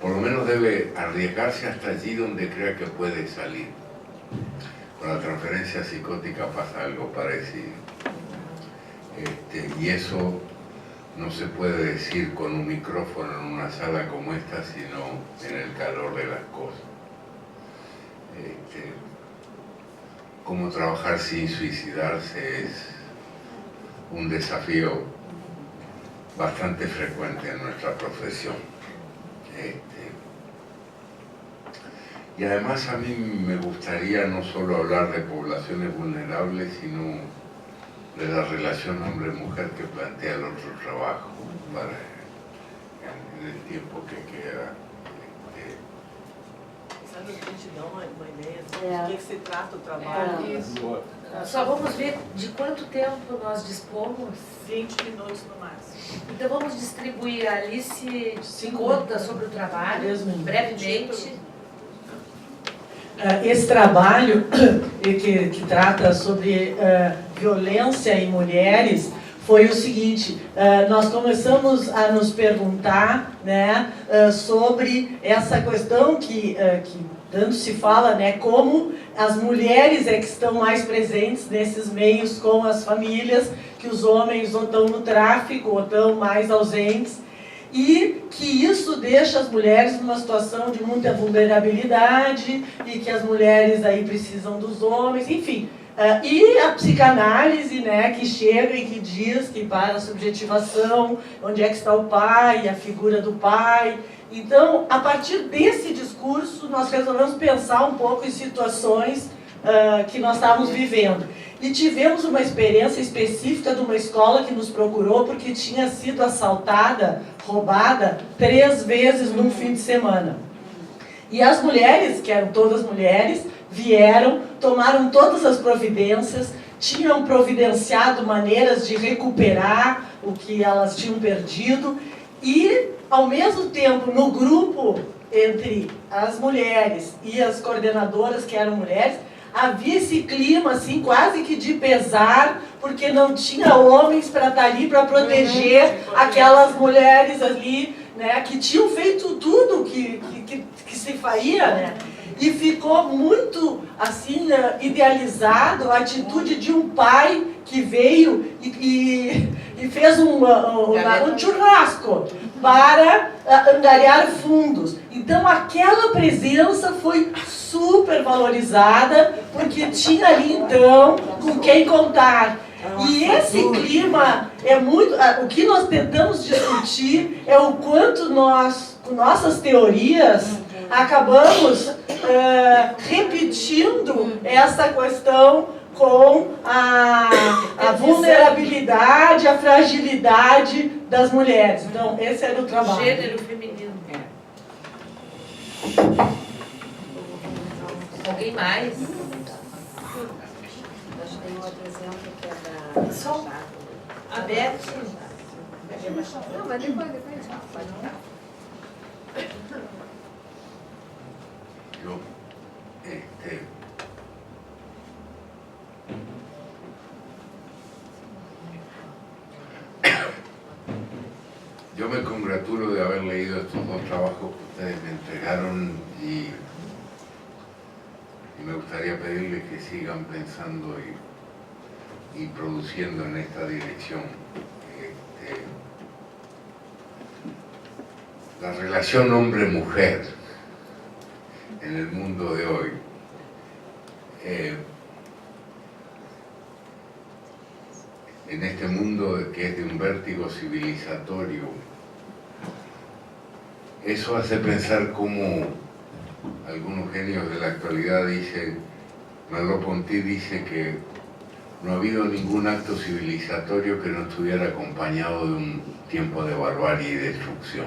por lo menos debe arriesgarse hasta allí donde crea que puede salir. Con la transferencia psicótica pasa algo parecido. Y eso no se puede decir con un micrófono en una sala como esta, sino en el calor de las cosas. Cómo trabajar sin suicidarse es un desafío bastante frecuente en nuestra profesión. Y además a mí me gustaría no solo hablar de poblaciones vulnerables, sino de la relación hombre-mujer que plantea el otro trabajo en el tiempo que queda. Sabe, a gente dá uma ideia de que se trata o trabalho. Isso. Só vamos ver de quanto tempo nós dispomos. 20 minutos no máximo. Então vamos distribuir. A Alice 5 conta sobre o trabalho, 10 minutos. brevemente. Esse trabalho que trata sobre violência em mulheres foi o seguinte: nós começamos a nos perguntar, né, sobre essa questão que tanto se fala, né, como as mulheres é que estão mais presentes nesses meios com as famílias, que os homens ou estão no tráfico ou estão mais ausentes, e que isso deixa as mulheres numa situação de muita vulnerabilidade e que as mulheres aí precisam dos homens, enfim. E a psicanálise, né, que chega e que diz que para a subjetivação, onde é que está o pai, a figura do pai. Então, a partir desse discurso, nós resolvemos pensar um pouco em situações que nós estávamos vivendo. E tivemos uma experiência específica de uma escola que nos procurou porque tinha sido assaltada, roubada 3 vezes num fim de semana. E as mulheres, que eram todas mulheres, vieram, tomaram todas as providências, tinham providenciado maneiras de recuperar o que elas tinham perdido e, ao mesmo tempo, no grupo entre as mulheres e as coordenadoras, que eram mulheres, havia esse clima assim, quase que de pesar, porque não tinha homens para estar ali para proteger aquelas mulheres ali, né, que tinham feito tudo que se faria, né? E ficou muito assim idealizado a atitude de um pai que veio e fez um churrasco para angariar fundos. Então aquela presença foi super valorizada, porque tinha ali então com quem contar. E esse clima é muito... O que nós tentamos discutir é o quanto nós, com nossas teorias, acabamos repetindo essa questão com a vulnerabilidade, a fragilidade das mulheres. Então, esse era o trabalho. Gênero feminino. Alguém mais? Acho que tem um outro exemplo que é da... Só a Beth. Não, mas depois pode não. Yo me congratulo de haber leído estos 2 trabajos que ustedes me entregaron y me gustaría pedirles que sigan pensando y produciendo en esta dirección. La relación hombre-mujer en el mundo de hoy en este mundo que es de un vértigo civilizatorio, eso hace pensar cómo algunos genios de la actualidad dicen, Merleau-Ponty dice que no ha habido ningún acto civilizatorio que no estuviera acompañado de un tiempo de barbarie y destrucción.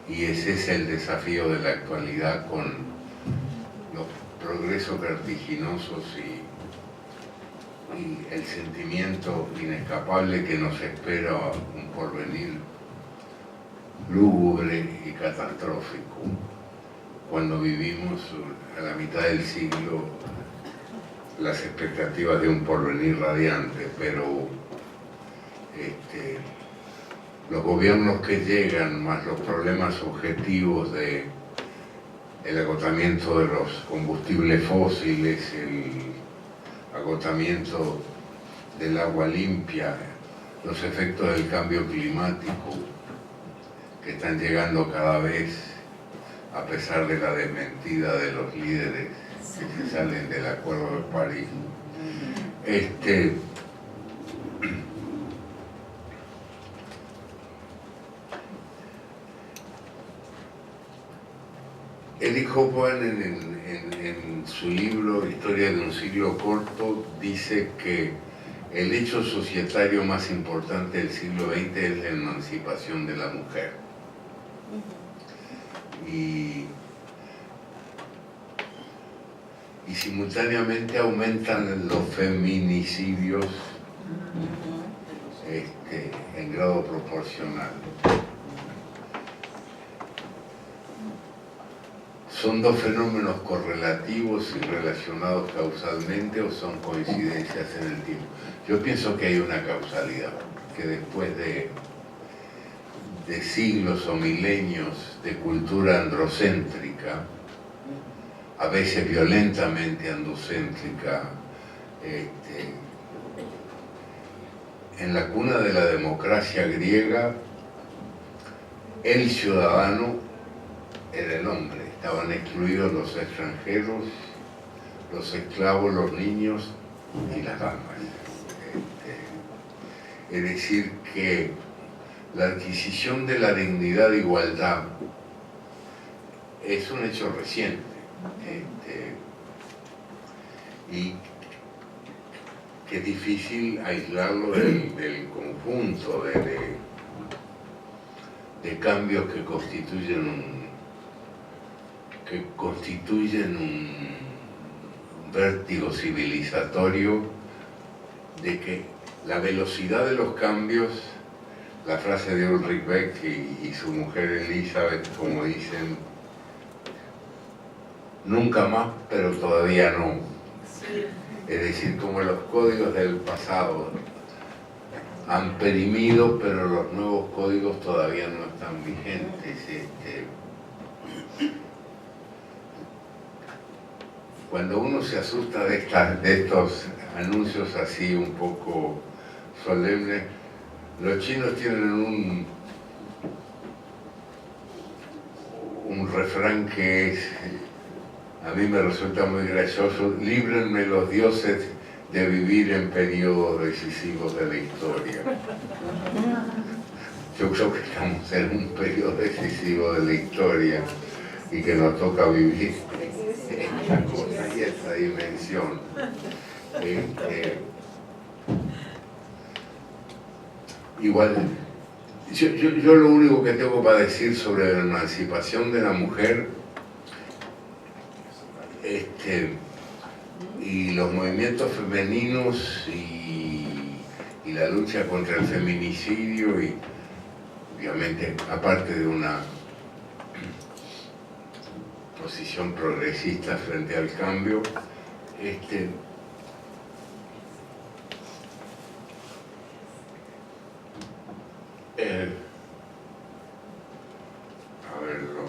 Y ese es el desafío de la actualidad con los progresos vertiginosos y el sentimiento inescapable que nos espera un porvenir lúgubre y catastrófico cuando vivimos a la mitad del siglo las expectativas de un porvenir radiante, pero los gobiernos que llegan, más los problemas objetivos de el agotamiento de los combustibles fósiles, el agotamiento del agua limpia, los efectos del cambio climático que están llegando cada vez a pesar de la desmentida de los líderes que se salen del Acuerdo de París. Eric Hobsbawm en su libro Historia de un siglo corto dice que el hecho societario más importante del siglo XX es la emancipación de la mujer. y simultáneamente aumentan los feminicidios en grado proporcional. ¿Son dos fenómenos correlativos y relacionados causalmente o son coincidencias en el tiempo? Yo pienso que hay una causalidad, que después de siglos o milenios de cultura androcéntrica, a veces violentamente androcéntrica, en la cuna de la democracia griega, el ciudadano era el hombre. Estaban excluidos los extranjeros, los esclavos, los niños y las damas. Es decir, que la adquisición de la dignidad de igualdad es un hecho reciente. Y que es difícil aislarlo del conjunto de cambios que constituyen un vértigo civilizatorio, de que la velocidad de los cambios, la frase de Ulrich Beck y su mujer Elizabeth, como dicen, nunca más, pero todavía no. Es decir, como los códigos del pasado han perimido, pero los nuevos códigos todavía no están vigentes. Cuando uno se asusta de estos anuncios así un poco solemnes, los chinos tienen un refrán que a mí me resulta muy gracioso: líbrenme los dioses de vivir en periodos decisivos de la historia. Yo creo que estamos en un periodo decisivo de la historia y que nos toca vivir esta cosa y esta dimensión. Igual, yo lo único que tengo para decir sobre la emancipación de la mujer y los movimientos femeninos y la lucha contra el feminicidio, y obviamente aparte de una posición progresista frente al cambio, a verlo.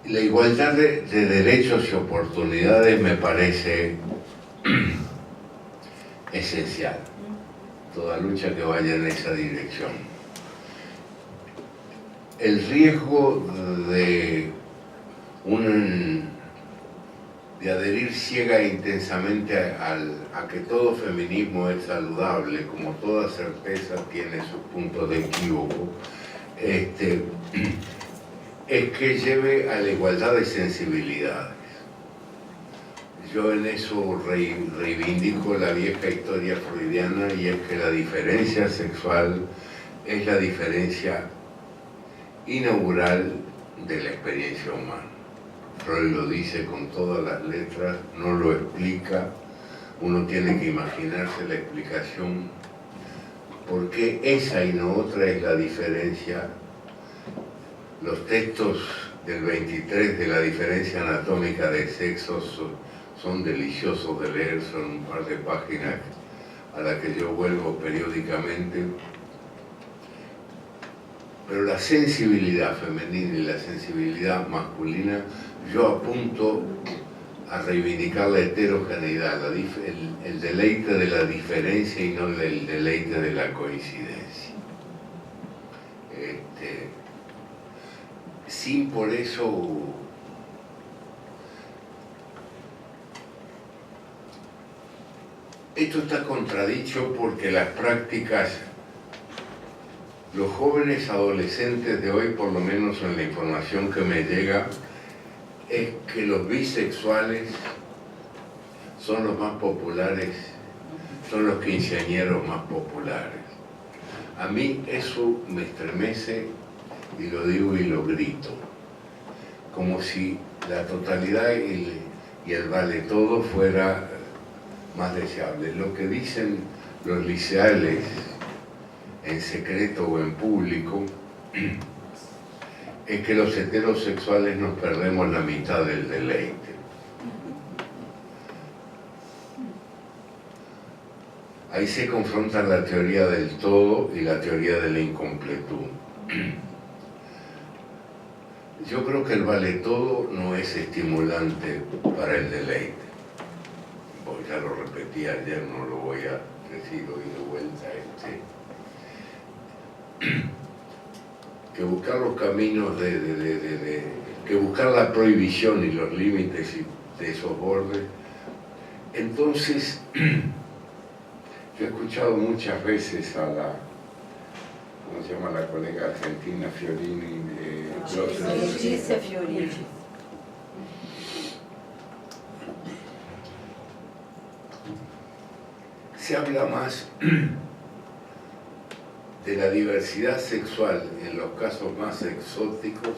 La igualdad de derechos y oportunidades me parece esencial. Toda lucha que vaya en esa dirección. El riesgo de adherir ciega e intensamente a que todo feminismo es saludable, como toda certeza tiene sus puntos de equívoco, es que lleve a la igualdad de sensibilidades. Yo en eso reivindico la vieja historia freudiana, y es que la diferencia sexual es la diferencia inaugural de la experiencia humana. Freud lo dice con todas las letras, no lo explica, uno tiene que imaginarse la explicación, porque esa y no otra es la diferencia. Los textos del 23 de la diferencia anatómica de sexos son deliciosos de leer, son un par de páginas a las que yo vuelvo periódicamente. Pero la sensibilidad femenina y la sensibilidad masculina, yo apunto a reivindicar la heterogeneidad, el deleite de la diferencia y no el deleite de la coincidencia. Sin por eso esto está contradicho, porque las prácticas los jóvenes adolescentes de hoy, por lo menos en la información que me llega, es que los bisexuales son los más populares, son los quinceañeros más populares. A mí eso me estremece y lo digo y lo grito, como si la totalidad y el vale todo fuera más deseable. Lo que dicen los liceales en secreto o en público es que los heterosexuales nos perdemos la mitad del deleite. Ahí se confrontan la teoría del todo y la teoría de la incompletud. Yo creo que el vale todo no es estimulante para el deleite. Pues ya lo repetí ayer, no lo voy a decir hoy de vuelta. Que buscar los caminos que buscar la prohibición y los límites de esos bordes. Entonces, yo he escuchado muchas veces a la, ¿cómo se llama la colega argentina Fiorini? Leticia Fiorini. Se habla más de la diversidad sexual en los casos más exóticos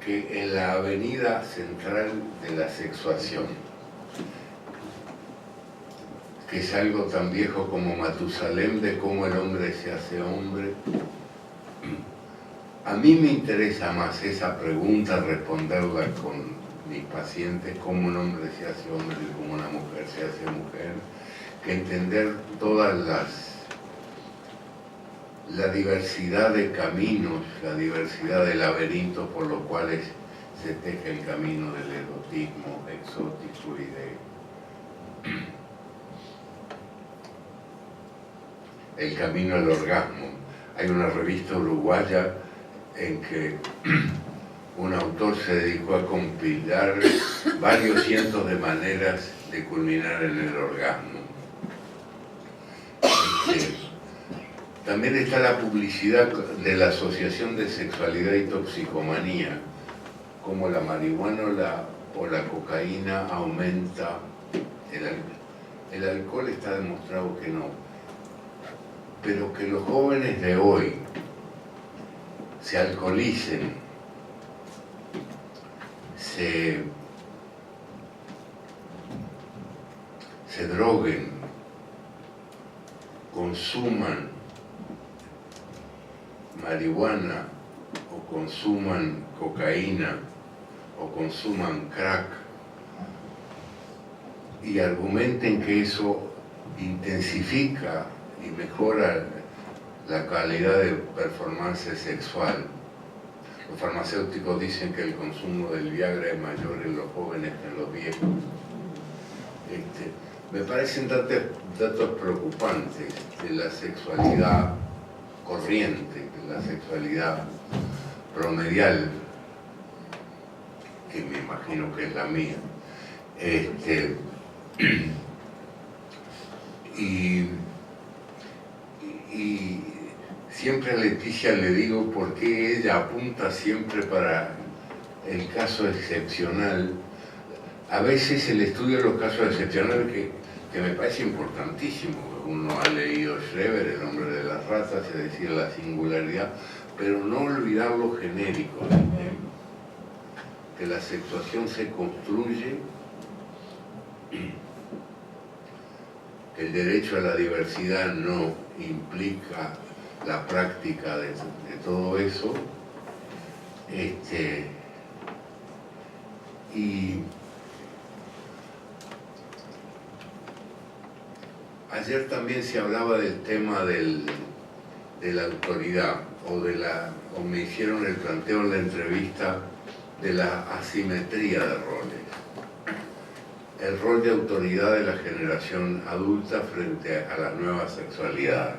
que en la avenida central de la sexuación, que es algo tan viejo como Matusalén, de cómo el hombre se hace hombre. A mí me interesa más esa pregunta, responderla con mis pacientes, cómo un hombre se hace hombre y cómo una mujer se hace mujer, que entender todas la diversidad de caminos, la diversidad de laberintos por los cuales se teje el camino del erotismo exótico y el camino al orgasmo. Hay una revista uruguaya en que un autor se dedicó a compilar varios cientos de maneras de culminar en el orgasmo. También está la publicidad de la Asociación de Sexualidad y Toxicomanía, como la marihuana o la cocaína aumenta. El alcohol está demostrado que no. Pero que los jóvenes de hoy se alcoholicen, se droguen, consuman marihuana o consuman cocaína o consuman crack y argumenten que eso intensifica y mejora la calidad de performance sexual. Los farmacéuticos dicen que el consumo del Viagra es mayor en los jóvenes que en los viejos. Me parecen datos preocupantes de la sexualidad corriente, de la sexualidad promedial, que me imagino que es la mía. Y siempre a Leticia le digo por qué ella apunta siempre para el caso excepcional. A veces el estudio de los casos excepcionales que me parece importantísimo. Uno ha leído Schreber, El hombre de las ratas, es decir, la singularidad, pero no olvidar lo genérico del tema. Que la sexuación se construye, que el derecho a la diversidad no implica la práctica de todo eso. Y ayer también se hablaba del tema de la autoridad, o me hicieron el planteo en la entrevista de la asimetría de roles. El rol de autoridad de la generación adulta frente a las nuevas sexualidades.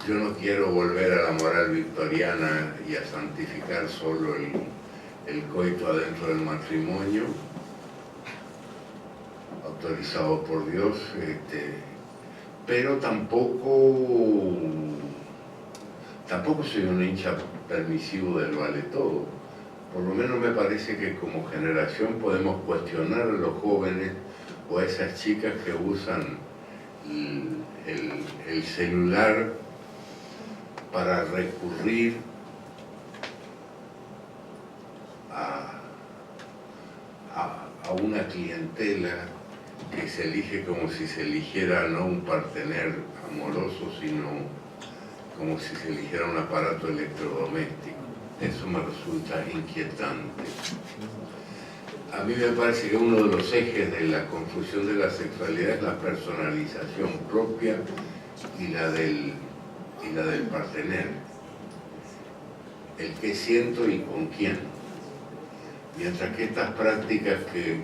Yo no quiero volver a la moral victoriana y a santificar solo el coito adentro del matrimonio, autorizado por Dios, pero tampoco soy un hincha permisivo del vale todo. Por lo menos me parece que como generación podemos cuestionar a los jóvenes o a esas chicas que usan el celular para recurrir a una clientela que se elige como si se eligiera no un partener amoroso, sino como si se eligiera un aparato electrodoméstico. Eso me resulta inquietante. A mí me parece que uno de los ejes de la confusión de la sexualidad es la personalización propia y la del partener. El qué siento y con quién. Mientras que estas prácticas que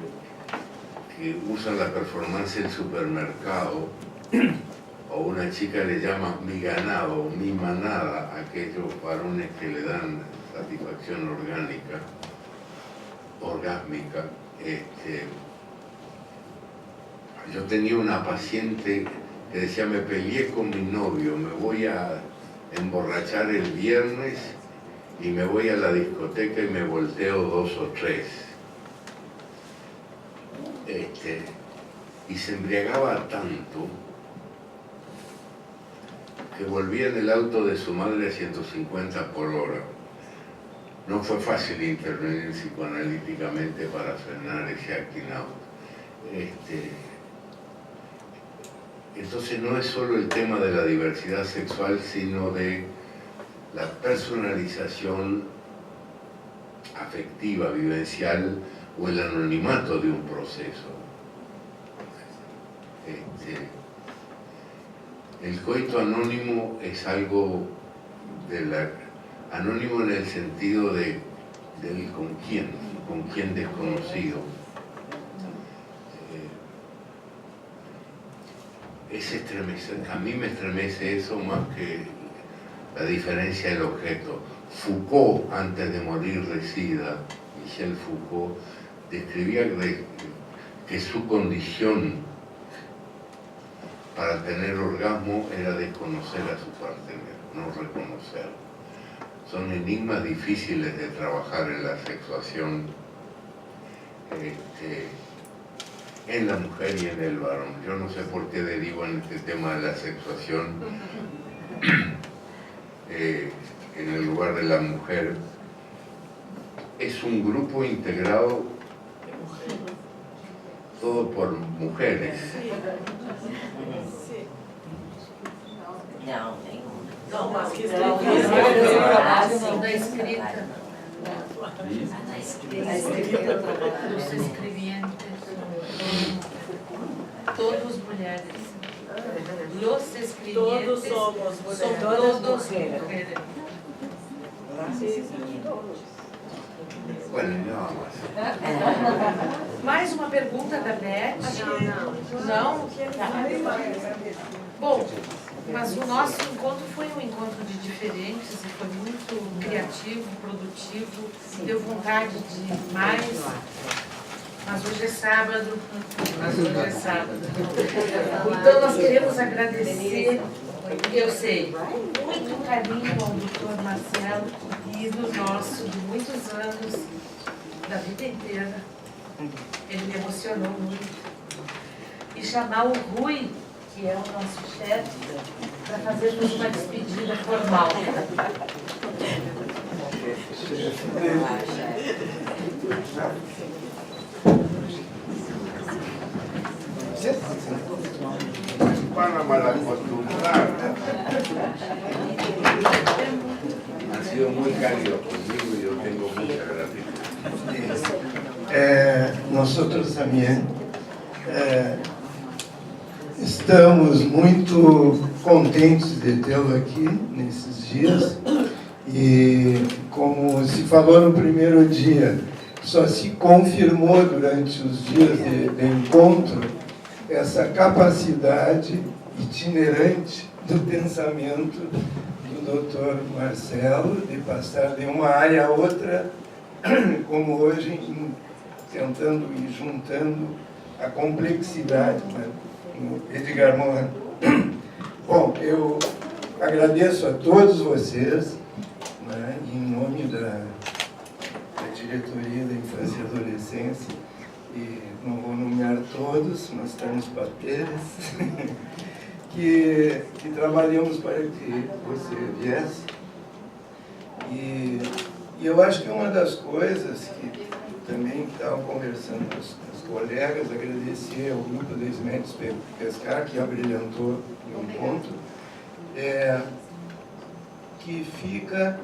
usan la performance del supermercado, o una chica le llama mi ganado, mi manada, a aquellos varones que le dan satisfacción orgásmica. Yo tenía una paciente que decía, me peleé con mi novio, me voy a emborrachar el viernes y me voy a la discoteca y me volteo 2 o 3. Y se embriagaba tanto que volvía en el auto de su madre a 150 por hora. No fue fácil intervenir psicoanalíticamente para frenar ese acting out. Entonces no es solo el tema de la diversidad sexual, sino de la personalización afectiva, vivencial, o el anonimato de un proceso. El coito anónimo es algo anónimo en el sentido del con quién desconocido. A mí me estremece eso más que la diferencia del objeto. Foucault, antes de morir de SIDA, Michel Foucault, describía que su condición para tener orgasmo era desconocer a su partener, no reconocerlo. Son enigmas difíciles de trabajar en la sexuación en la mujer y en el varón. Yo no sé por qué derivo en este tema de la sexuación en el lugar de la mujer. Es un grupo integrado todo por mujeres. Não, mas que escrita. Da escrita. Los escribientes. Todos mulheres. Los escribientes. Todos somos mulheres. Todos mujeres. Bueno, não. Mais uma pergunta da Beth? Não? Bom, mas o nosso encontro foi um encontro de diferentes e foi muito criativo, produtivo, deu vontade de mais. Mas hoje é sábado. Então nós queremos agradecer, eu sei, muito carinho ao Dr. Marcelo, querido nosso, de muitos anos, da vida inteira. Ele me emocionou muito. E chamar o Rui, que é o nosso chefe, para fazermos uma despedida formal. Para mal acostumbrar. Han sido muy cálidos conmigo y yo tengo mucha gratitud. Nosotros también estamos muito contentes de tê-lo aqui nesses dias e, como se falou no primeiro dia, só se confirmou durante os dias de encontro essa capacidade itinerante do pensamento do Dr. Marcelo de passar de uma área a outra, como hoje, tentando e juntando a complexidade, né? No Edgar Morin. Bom, eu agradeço a todos vocês, né, em nome da diretoria da Infância e Adolescência, e não vou nomear todos, nós estamos pateiras, que trabalhamos para que você viesse. E eu acho que uma das coisas que também estavam conversando com os colegas, agradecer ao grupo da Esmetes Pescar, que abrilhantou o encontro, que fica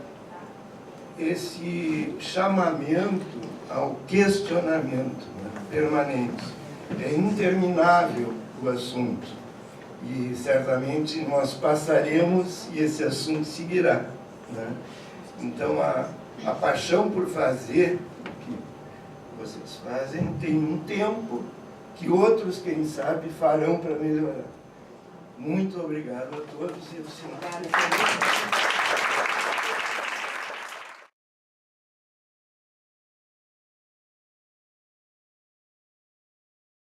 esse chamamento ao questionamento, né, permanente. É interminável o assunto e certamente nós passaremos e esse assunto seguirá, né? Então a paixão por fazer o que vocês fazem tem um tempo que outros, quem sabe, farão para melhorar. Muito obrigado a todos e o sinal.